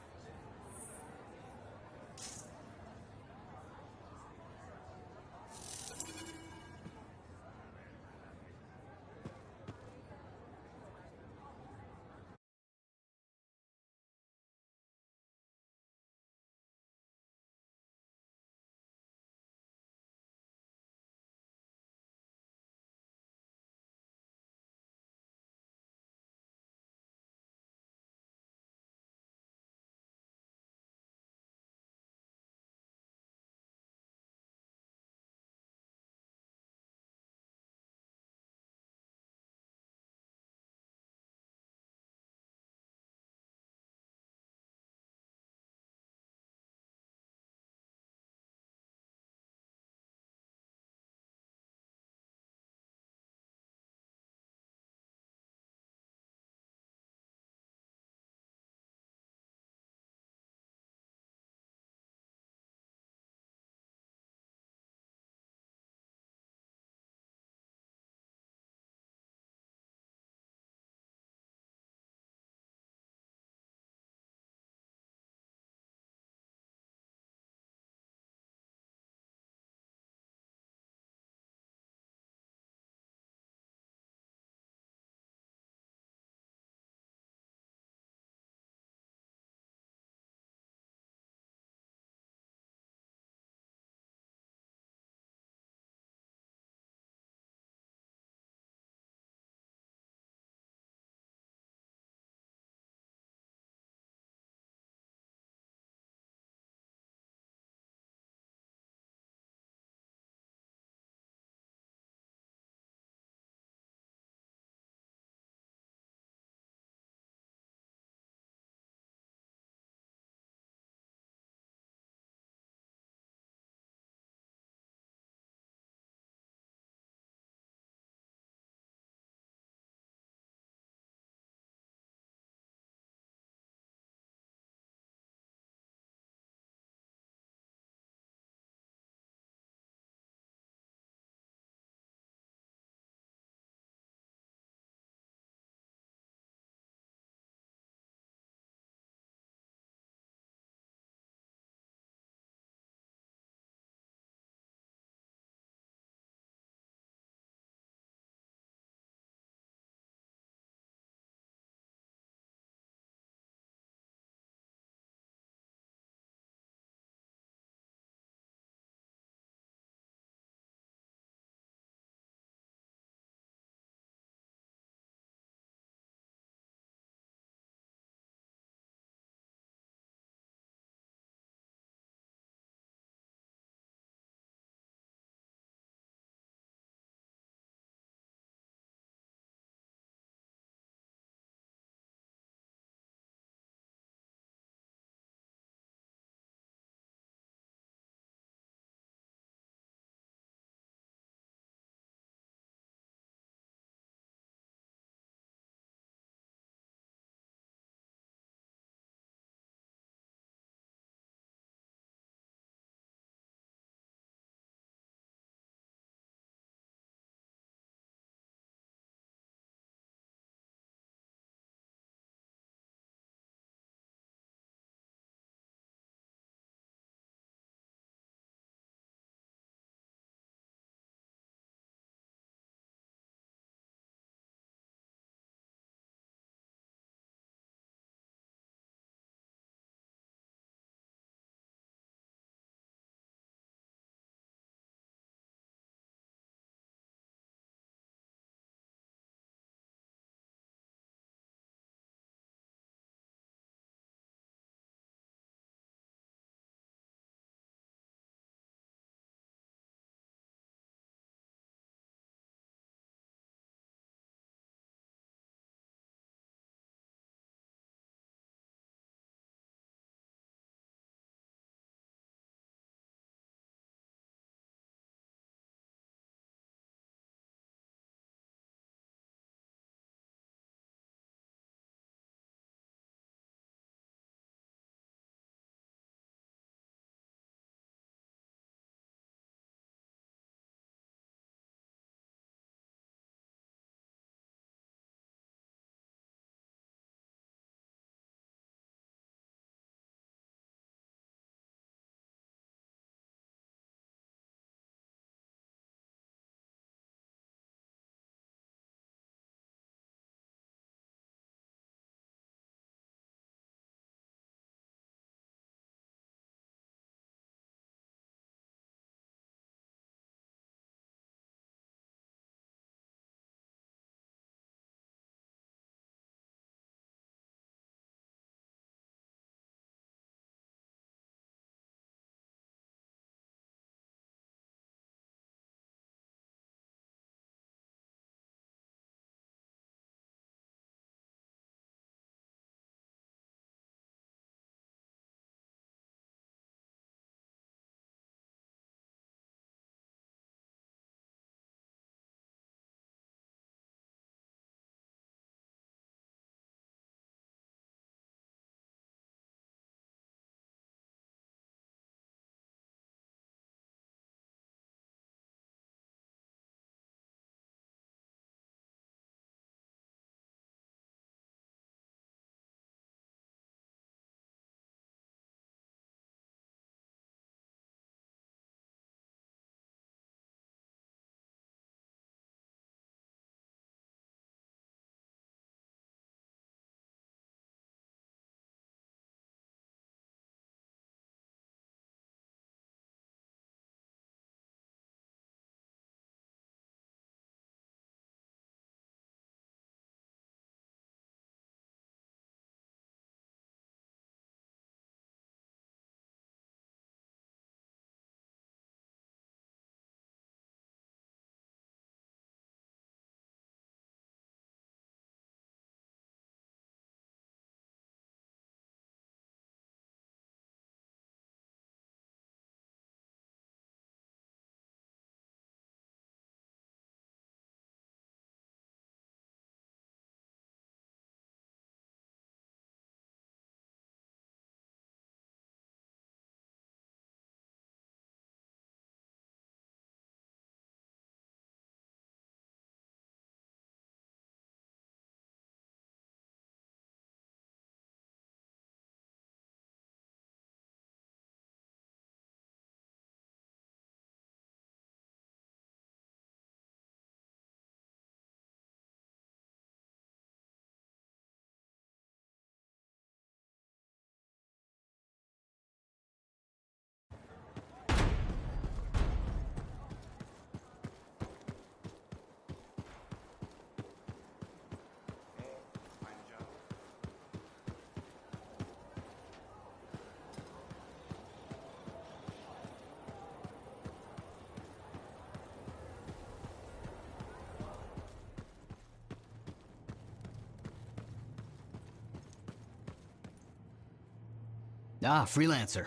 Ah, freelancer.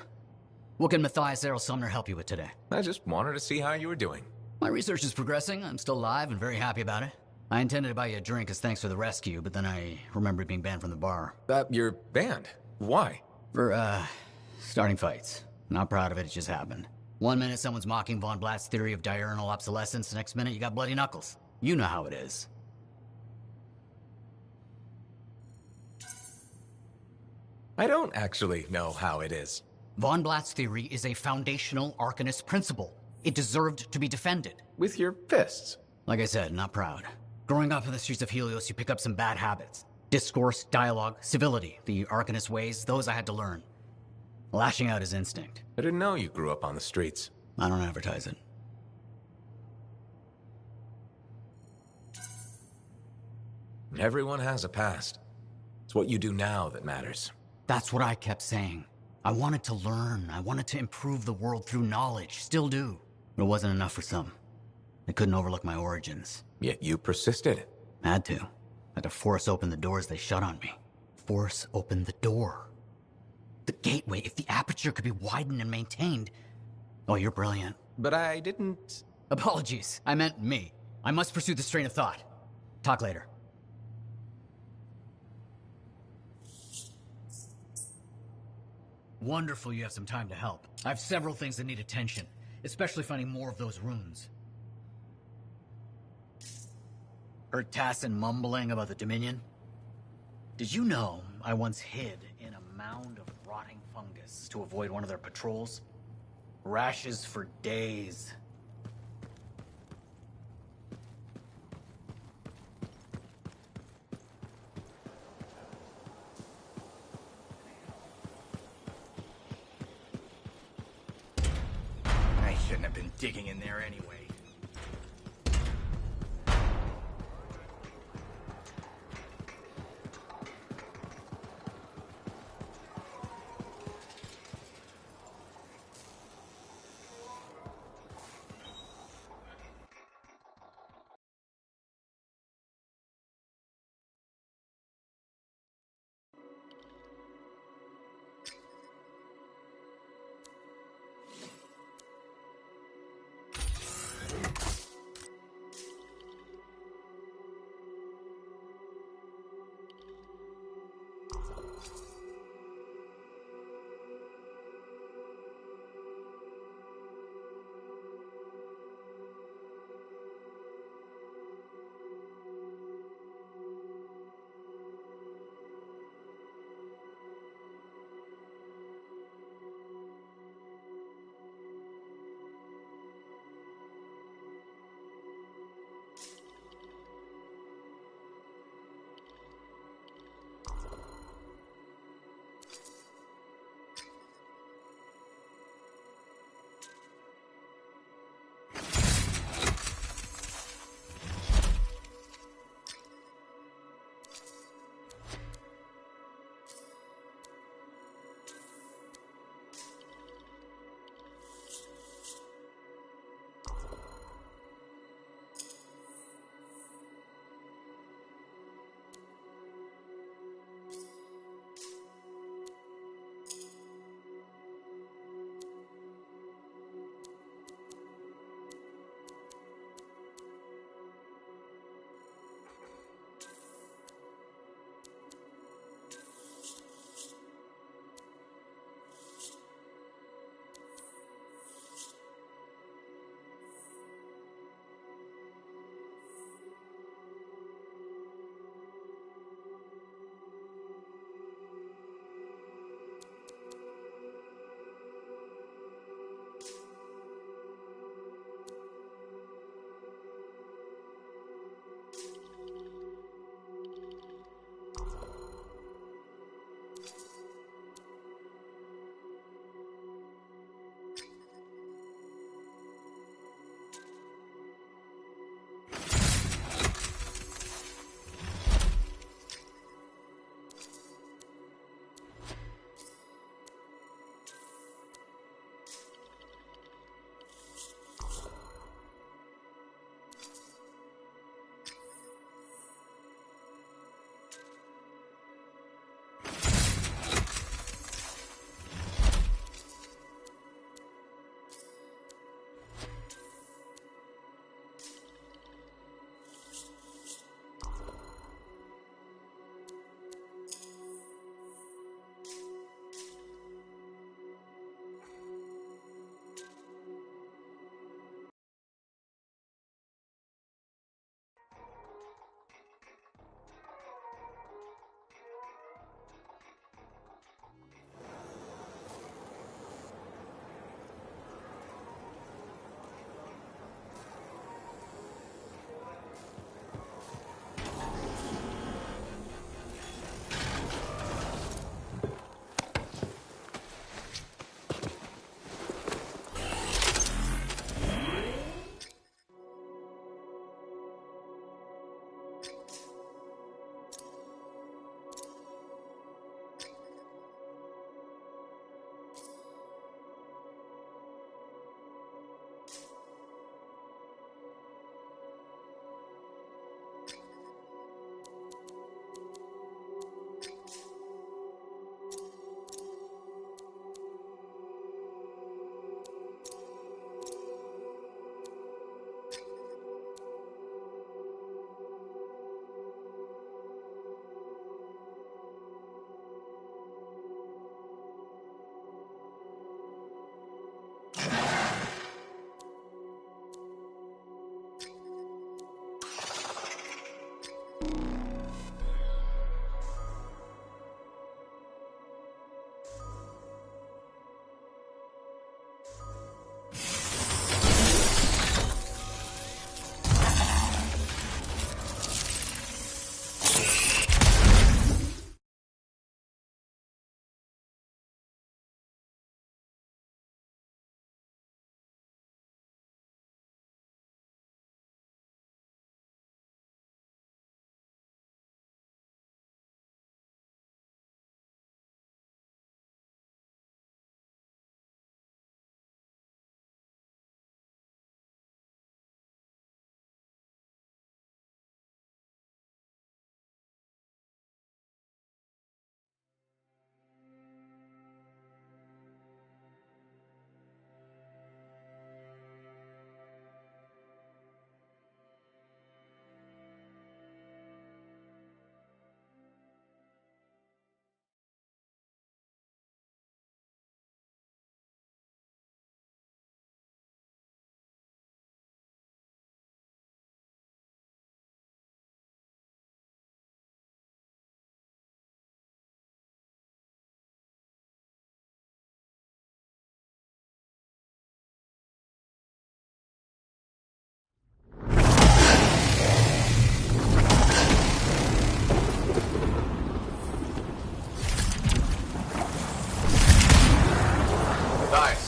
What can Matthias Errol Sumner help you with today? I just wanted to see how you were doing. My research is progressing. I'm still alive and very happy about it. I intended to buy you a drink as thanks for the rescue, but then I remembered being banned from the bar. You're banned? Why? For, starting fights. Not proud of it, it just happened. 1 minute someone's mocking Von Blatt's theory of diurnal obsolescence, next minute you got bloody knuckles. You know how it is. I don't actually know how it is. Von Blatt's theory is a foundational Arcanist principle. It deserved to be defended. With your fists? Like I said, not proud. Growing up in the streets of Helios, you pick up some bad habits. Discourse, dialogue, civility. The Arcanist ways, those I had to learn. Lashing out is instinct. I didn't know you grew up on the streets. I don't advertise it. Everyone has a past. It's what you do now that matters. That's what I kept saying. I wanted to learn. I wanted to improve the world through knowledge. Still do. But it wasn't enough for some. I couldn't overlook my origins. Yet you persisted. Had to. Had to force open the doors they shut on me. Force open the door. The gateway, if the aperture could be widened and maintained. Oh, you're brilliant. But I didn't... Apologies. I meant me. I must pursue this train of thought. Talk later. Wonderful you have some time to help. I have several things that need attention, especially finding more of those runes. Heard Tassin mumbling about the Dominion? Did you know I once hid in a mound of rotting fungus to avoid one of their patrols? Rashes for days. I shouldn't have been digging in there anyway.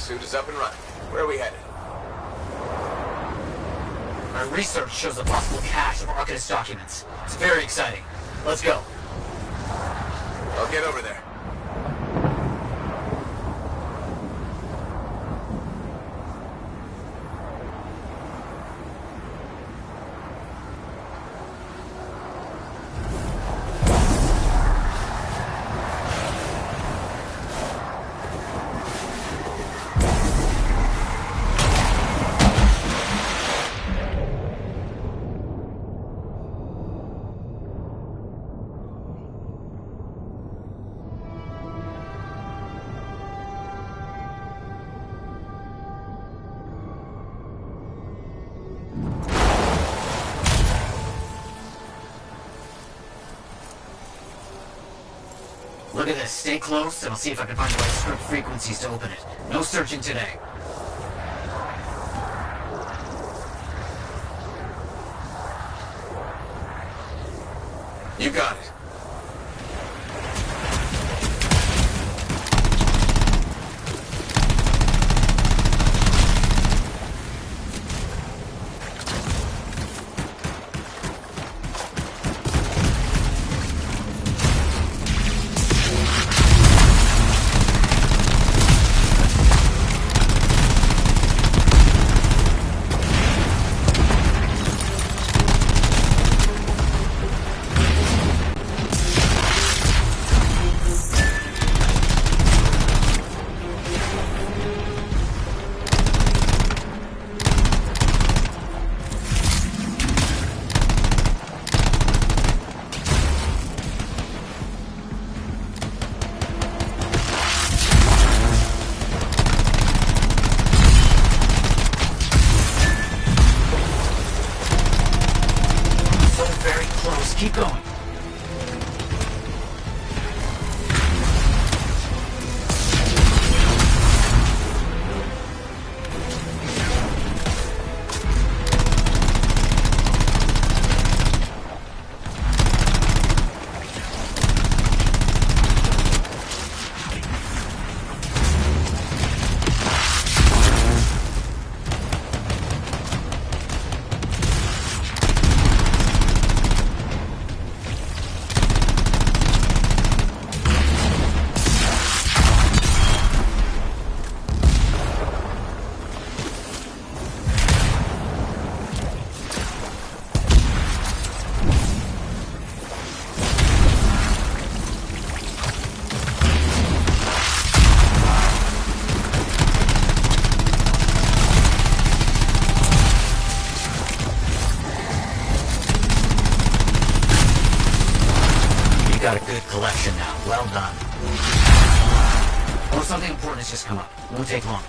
Suit is up and running. Where are we headed? Our research shows a possible cache of Arcanist documents. It's very exciting. Let's go. I'll get over there. Look at this. Stay close, and I'll see if I can find the right script frequencies to open it. No searching today. You got it. Keep going. Got a good collection now. Well done. Oh, something important has just come up. Won't take long.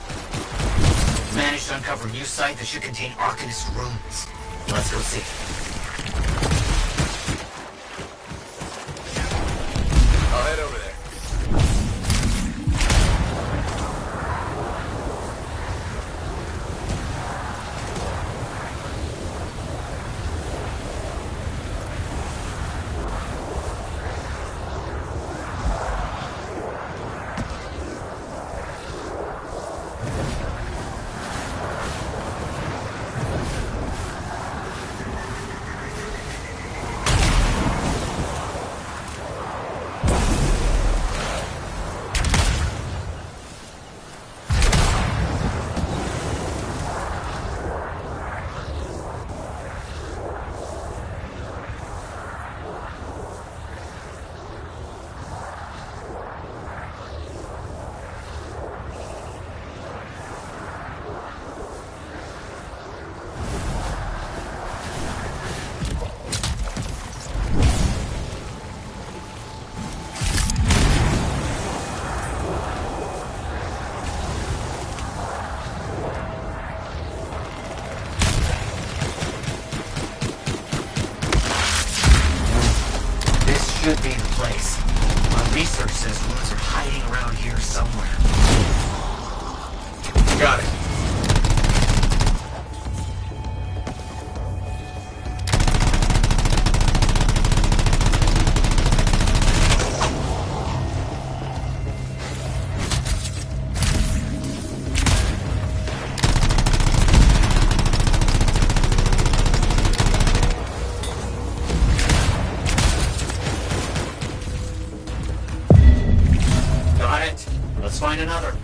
Managed to uncover a new site that should contain Arcanist runes. Let's go see. I'll head over there. Should be the place. My research says runes are hiding around here somewhere. Got it. Let's find another.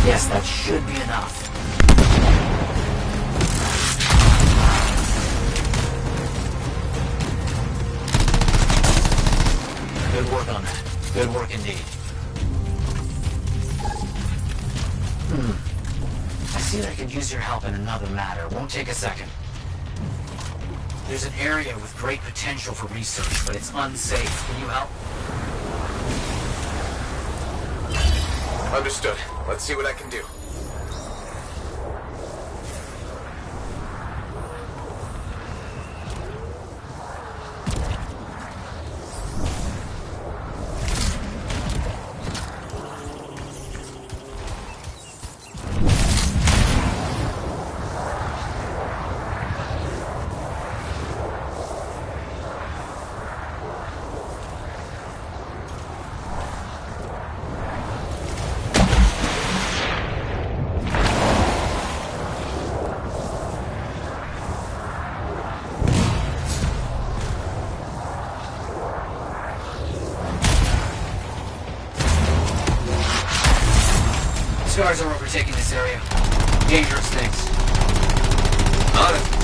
Yes, that should be enough. Good work on that. Good work indeed. I see that I could use your help in another matter. Won't take a second. There's an area with great potential for research, but it's unsafe. Can you help? Understood. Let's see what I can do. Scars are overtaking this area. Dangerous things. On it.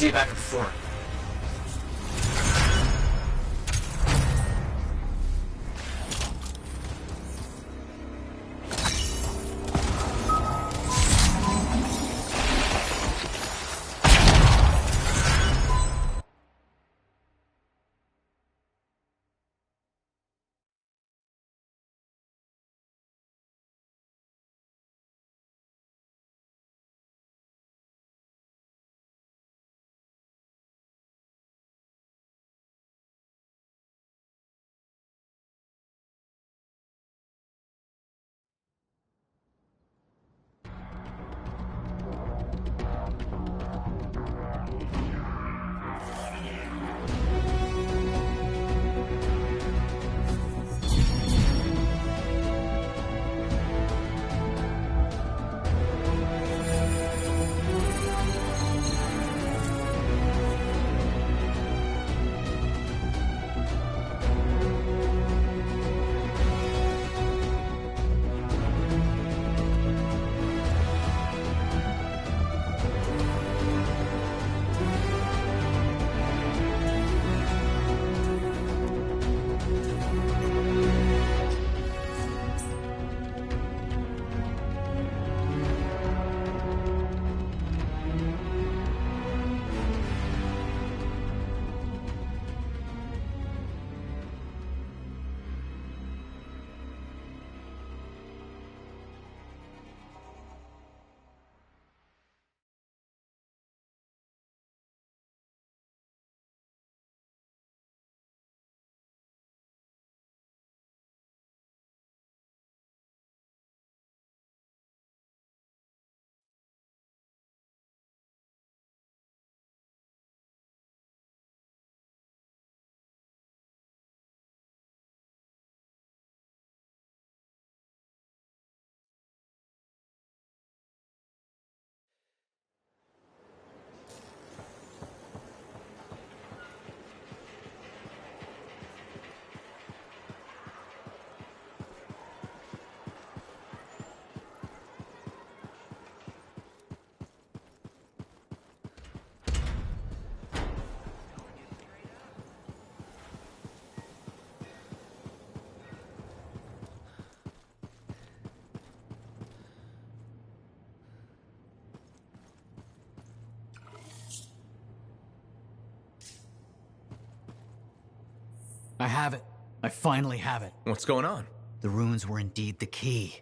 See you back at the fort. I have it. I finally have it. What's going on? The runes were indeed the key.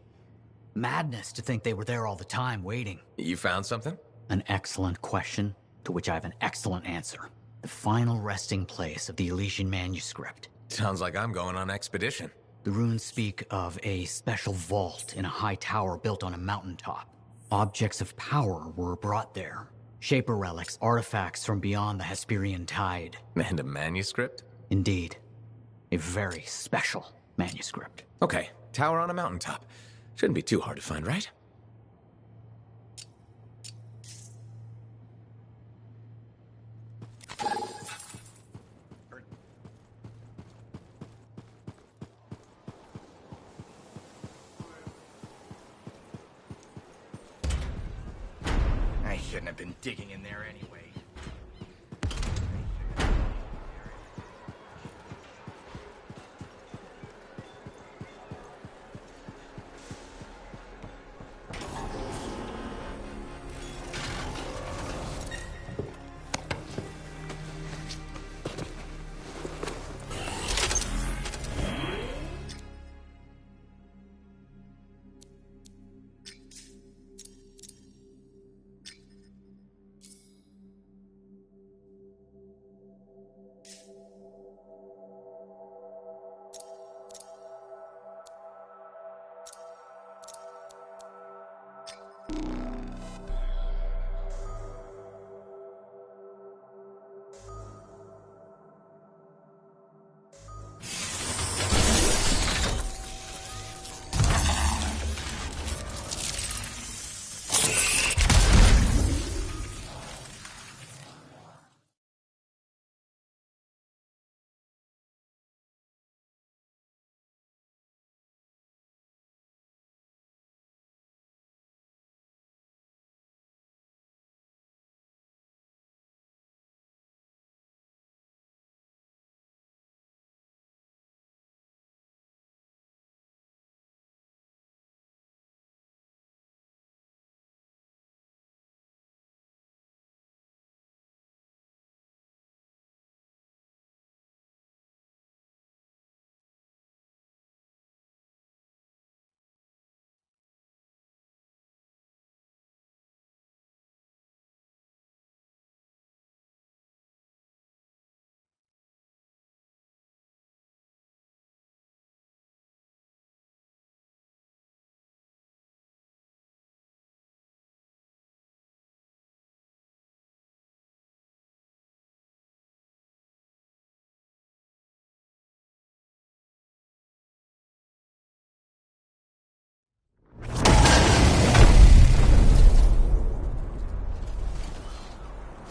Madness to think they were there all the time, waiting. You found something? An excellent question, to which I have an excellent answer. The final resting place of the Elysian manuscript. Sounds like I'm going on expedition. The runes speak of a special vault in a high tower built on a mountaintop. Objects of power were brought there, Shaper relics, artifacts from beyond the Hesperian Tide. And a manuscript? Indeed. A very special manuscript. Okay, tower on a mountaintop. Shouldn't be too hard to find, right? I shouldn't have been digging in there anyway.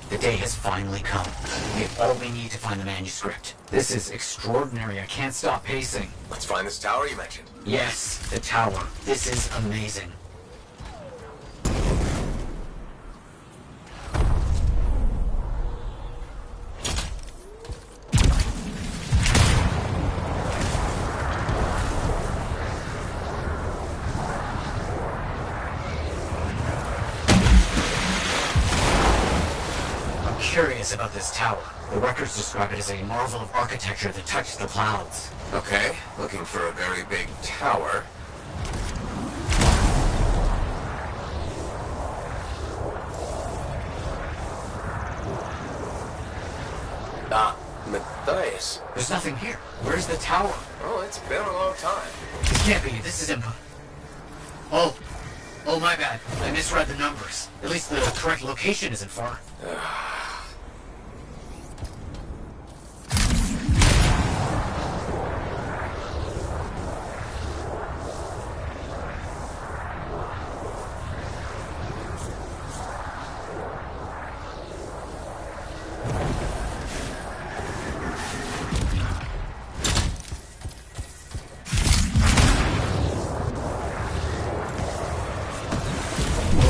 The day has finally come. We have all we need to find the manuscript. This is extraordinary. I can't stop pacing. Let's find this tower you mentioned. Yes, the tower. This is amazing. Curious about this tower. The records describe it as a marvel of architecture that touched the clouds. Okay, looking for a very big tower. Matthias. There's nothing here. Where's the tower? Oh, it's been a long time. This can't be. This is impossible. Oh, my bad. I misread the numbers. At least the correct location isn't far.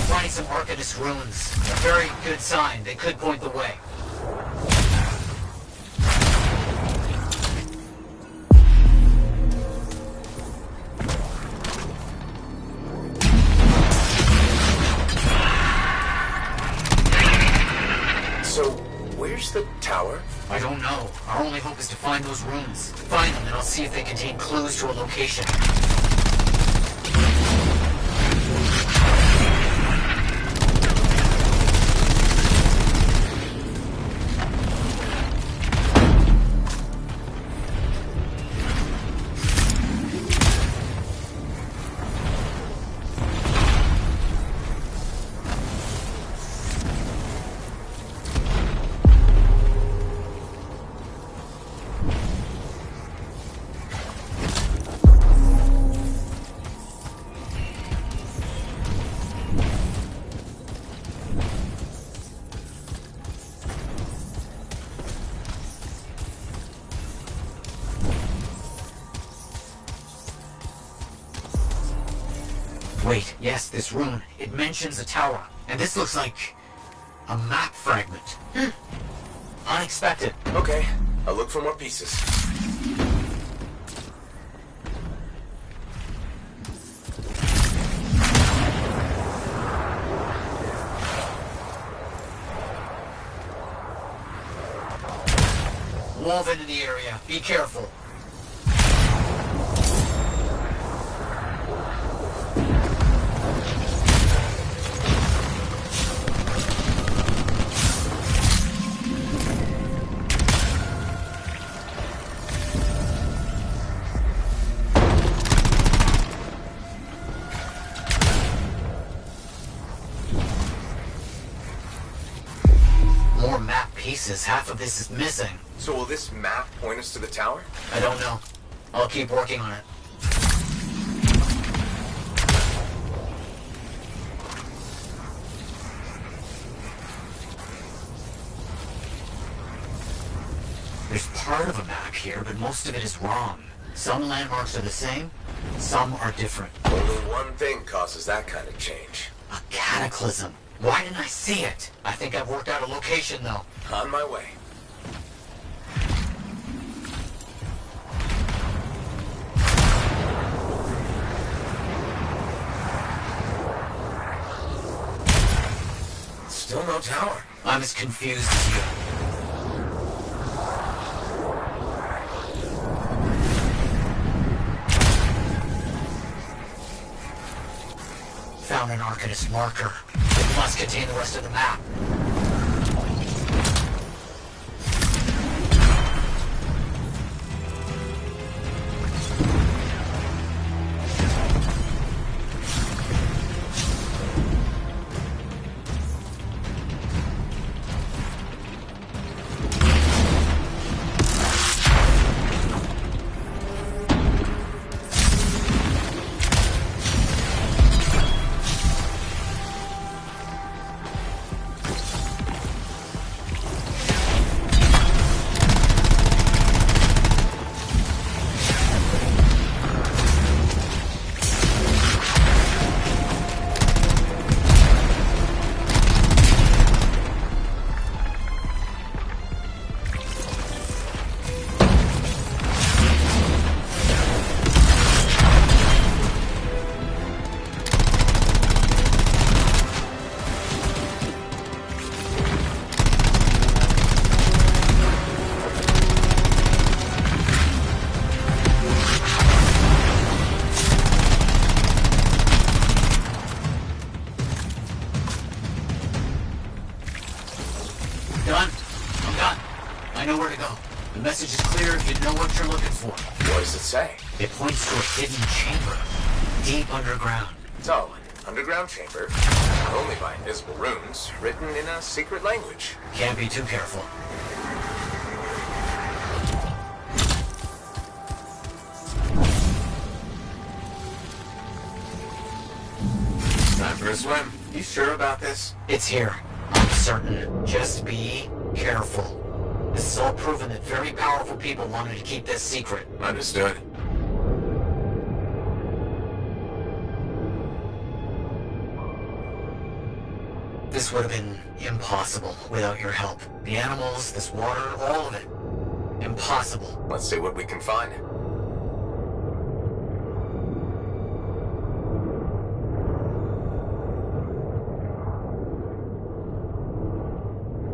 Finding some Arcanist ruins. A very good sign. They could point the way. So, where's the tower? I don't know. Our only hope is to find those ruins. Find them and I'll see if they contain clues to a location. Wait, yes, this rune. It mentions a tower. And this looks like a map fragment. Unexpected. Okay, I'll look for more pieces. Woven in the area. Be careful. More map pieces. Half of this is missing. So will this map point us to the tower? I don't know. I'll keep working on it. There's part of a map here, but most of it is wrong. Some landmarks are the same, some are different. Only one thing causes that kind of change. A cataclysm. Why didn't I see it? I think I've worked out a location, though. On my way. Still no tower. I'm as confused as you. Found an Arcanist marker. It must contain the rest of the map. Done. I'm done. I know where to go. The message is clear if you know what you're looking for. What does it say? It points to a hidden chamber. Deep underground. So, an underground chamber, not only by invisible runes, written in a secret language. Can't be too careful. Time for a swim. You sure about this? It's here. I'm certain. Just be careful. This is all proven that very powerful people wanted to keep this secret. Understood. This would have been impossible without your help. The animals, this water, all of it. Impossible. Let's see what we can find.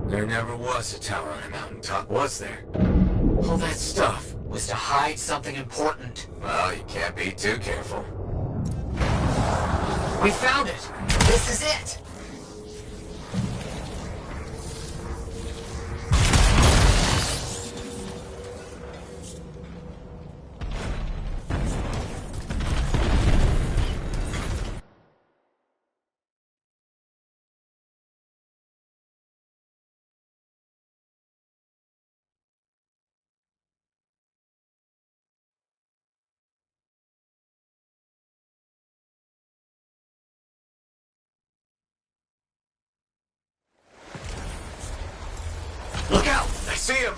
There never was a tower on a mountaintop, was there? All that stuff Was to hide something important. Well, you can't be too careful. We found it! This is it! Look out! I see him!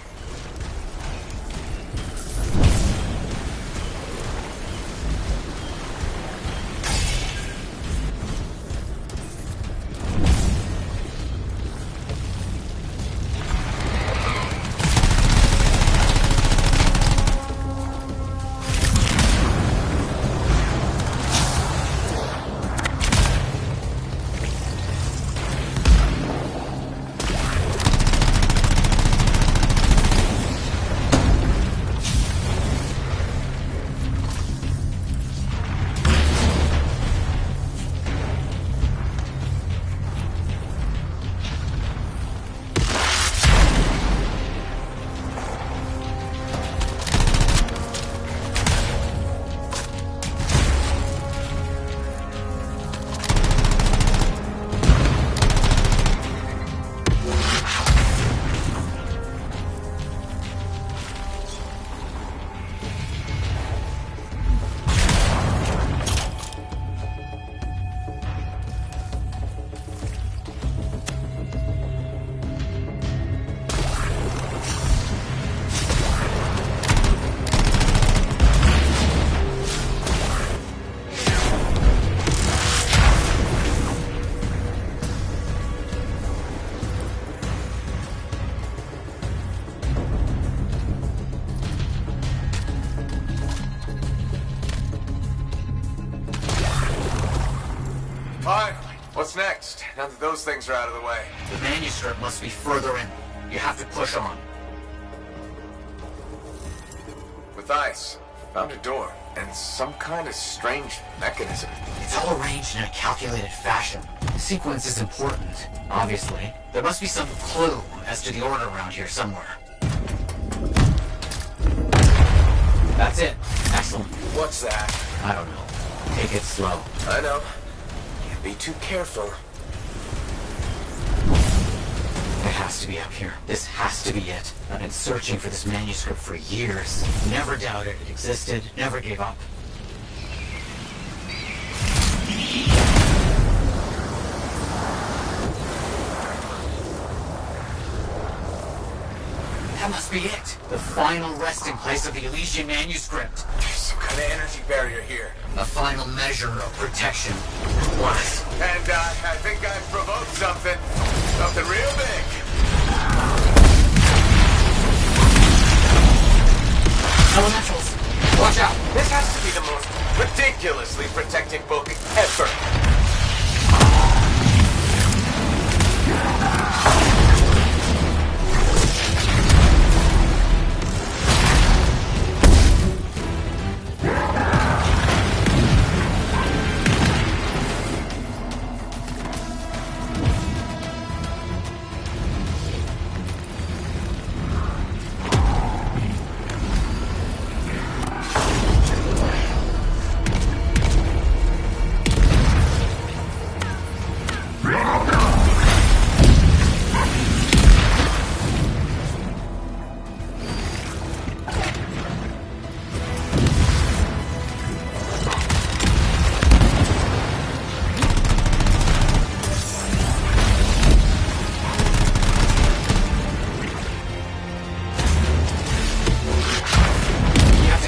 next, now that those things are out of the way? The manuscript must be further in. You have to push on. With ice, found a door, and some kind of strange mechanism. It's all arranged in a calculated fashion. The sequence is important, obviously. There must be some clue as to the order around here somewhere. That's it. Excellent. What's that? I don't know. Take it slow. I know. Can't be too careful. It has to be up here. This has to be it. I've been searching for this manuscript for years. Never doubted it existed. Never gave up. That must be it. The final resting place of the Elysian manuscript. There's some kind of energy barrier here. A final measure of protection. What? And I think I've provoked something. Something real big. Elementals, watch out. This has to be the most ridiculously protected book ever.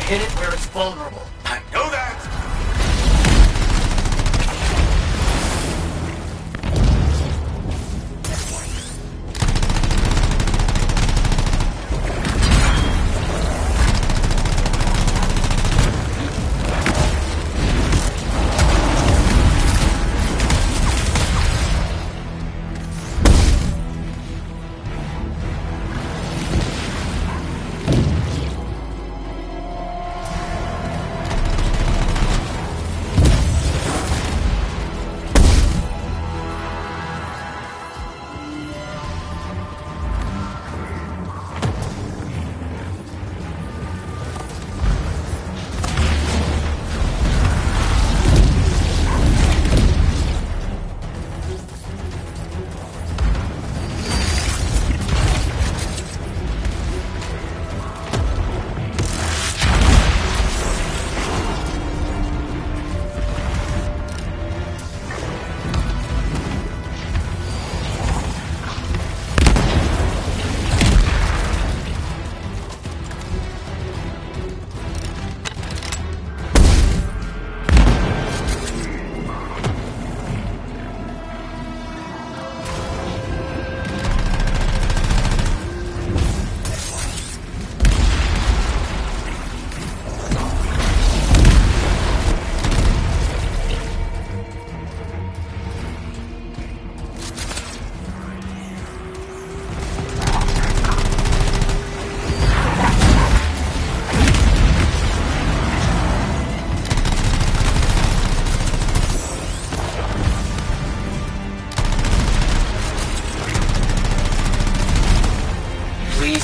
Hit it where it's vulnerable. I know that!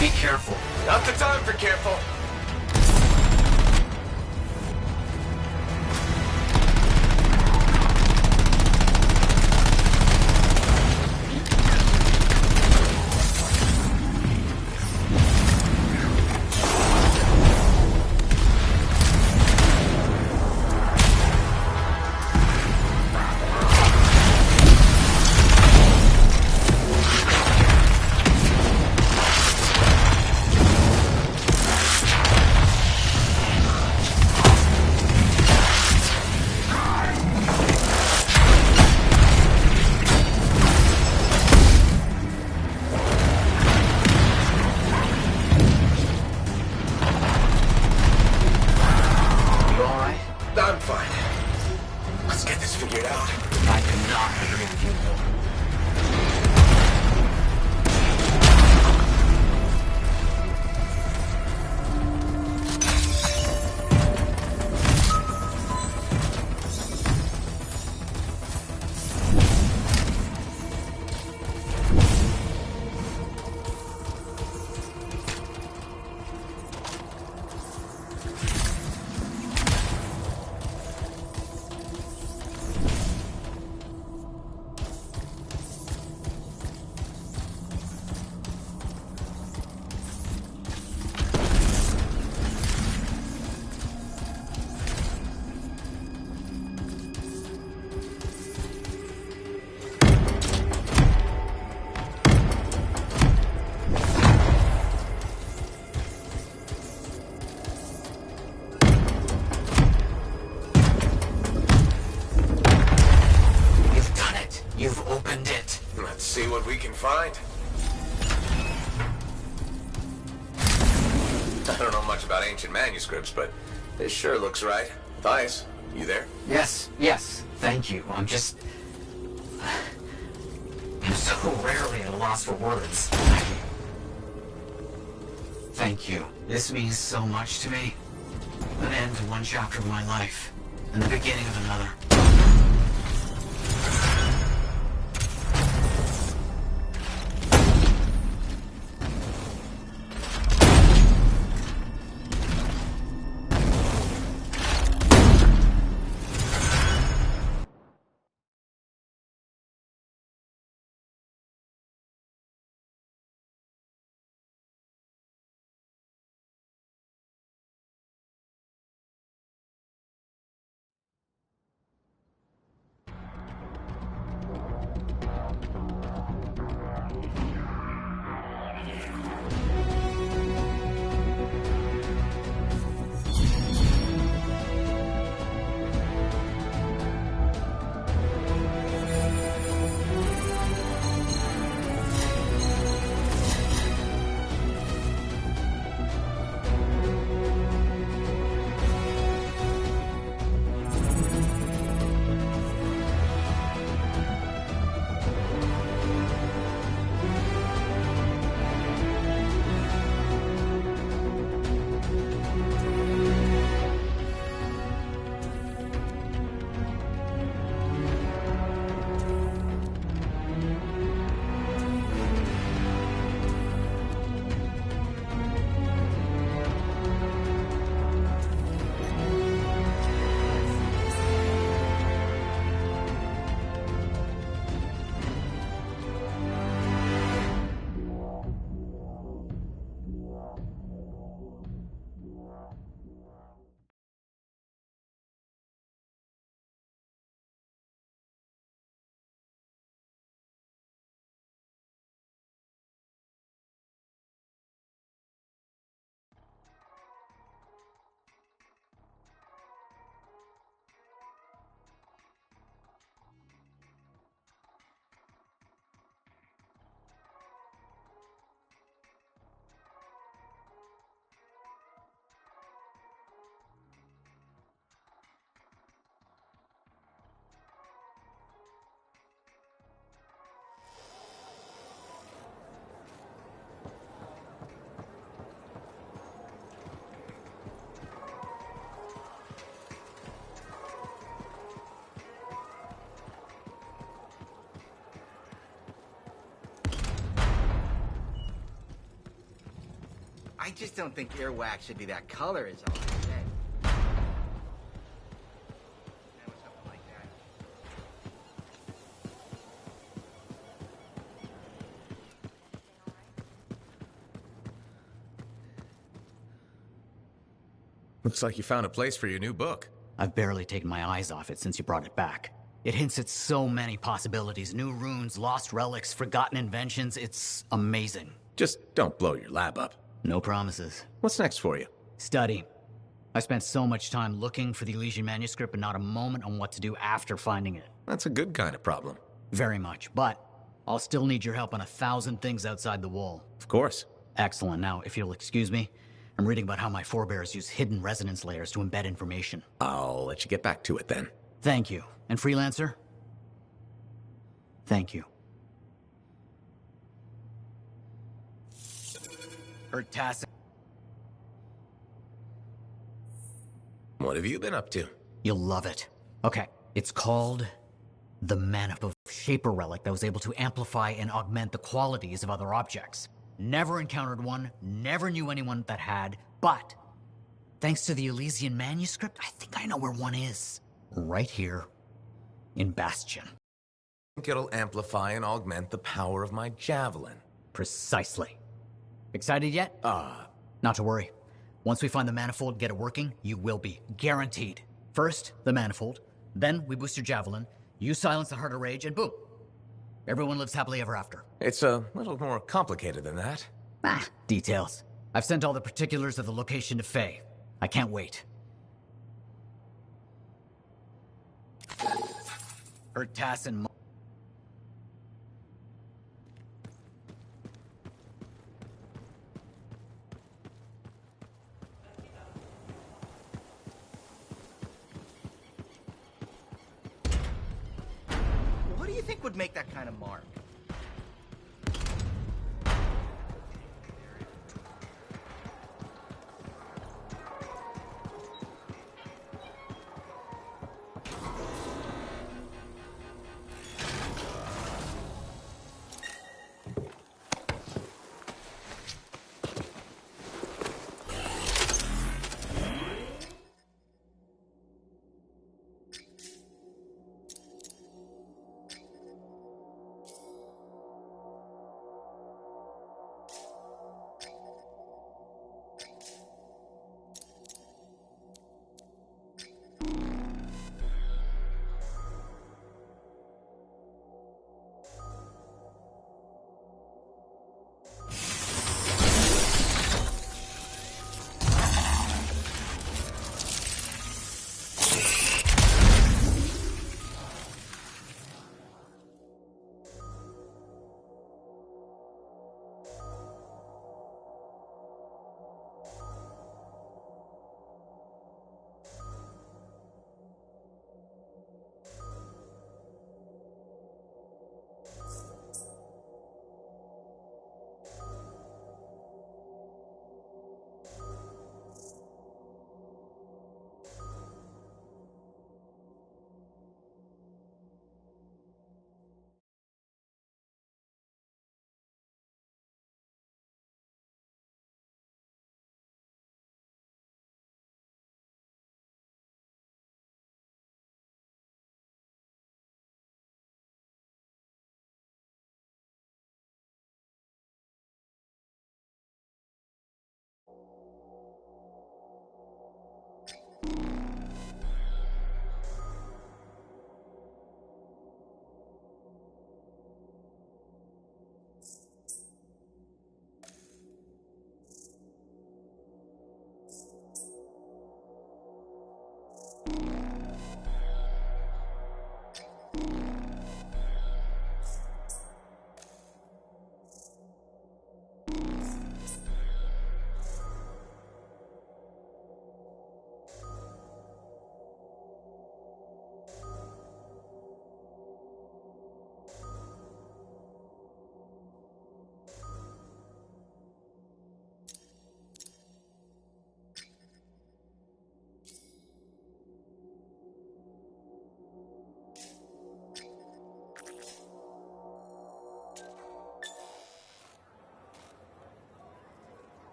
Be careful. Not the time for careful. find? I don't know much about ancient manuscripts, but this sure looks right. Matthias, you there? Yes, thank you. I'm so rarely at a loss for words. Thank you. This means so much to me. An end to one chapter of my life, and the beginning of another. I just don't think earwax should be that color, is all I say. Now it's something like that. Looks like you found a place for your new book. I've barely taken my eyes off it since you brought it back. It hints at so many possibilities. New runes, lost relics, forgotten inventions. It's amazing. Just don't blow your lab up. No promises. What's next for you? Study. I spent so much time looking for the Elysian manuscript, but not a moment on what to do after finding it. That's a good kind of problem. Very much, but I'll still need your help on 1,000 things outside the wall. Of course. Excellent. Now, if you'll excuse me, I'm reading about how my forebears use hidden resonance layers to embed information. I'll let you get back to it then. Thank you. And Freelancer? Thank you. What have you been up to? You'll love it. Okay, it's called the Manifold Shaper Relic that was able to amplify and augment the qualities of other objects. Never encountered one, never knew anyone that had, but thanks to the Elysian manuscript, I think I know where one is. Right here in Bastion. I think it'll amplify and augment the power of my javelin. Precisely. Excited yet? Not to worry. Once we find the manifold and get it working, you will be. Guaranteed. First, the manifold. Then we boost your javelin. You silence the heart of rage, and boom. Everyone lives happily ever after. It's a little more complicated than that. Details. I've sent all the particulars of the location to Faye. I can't wait. Her Tass and think would make that kind of mark?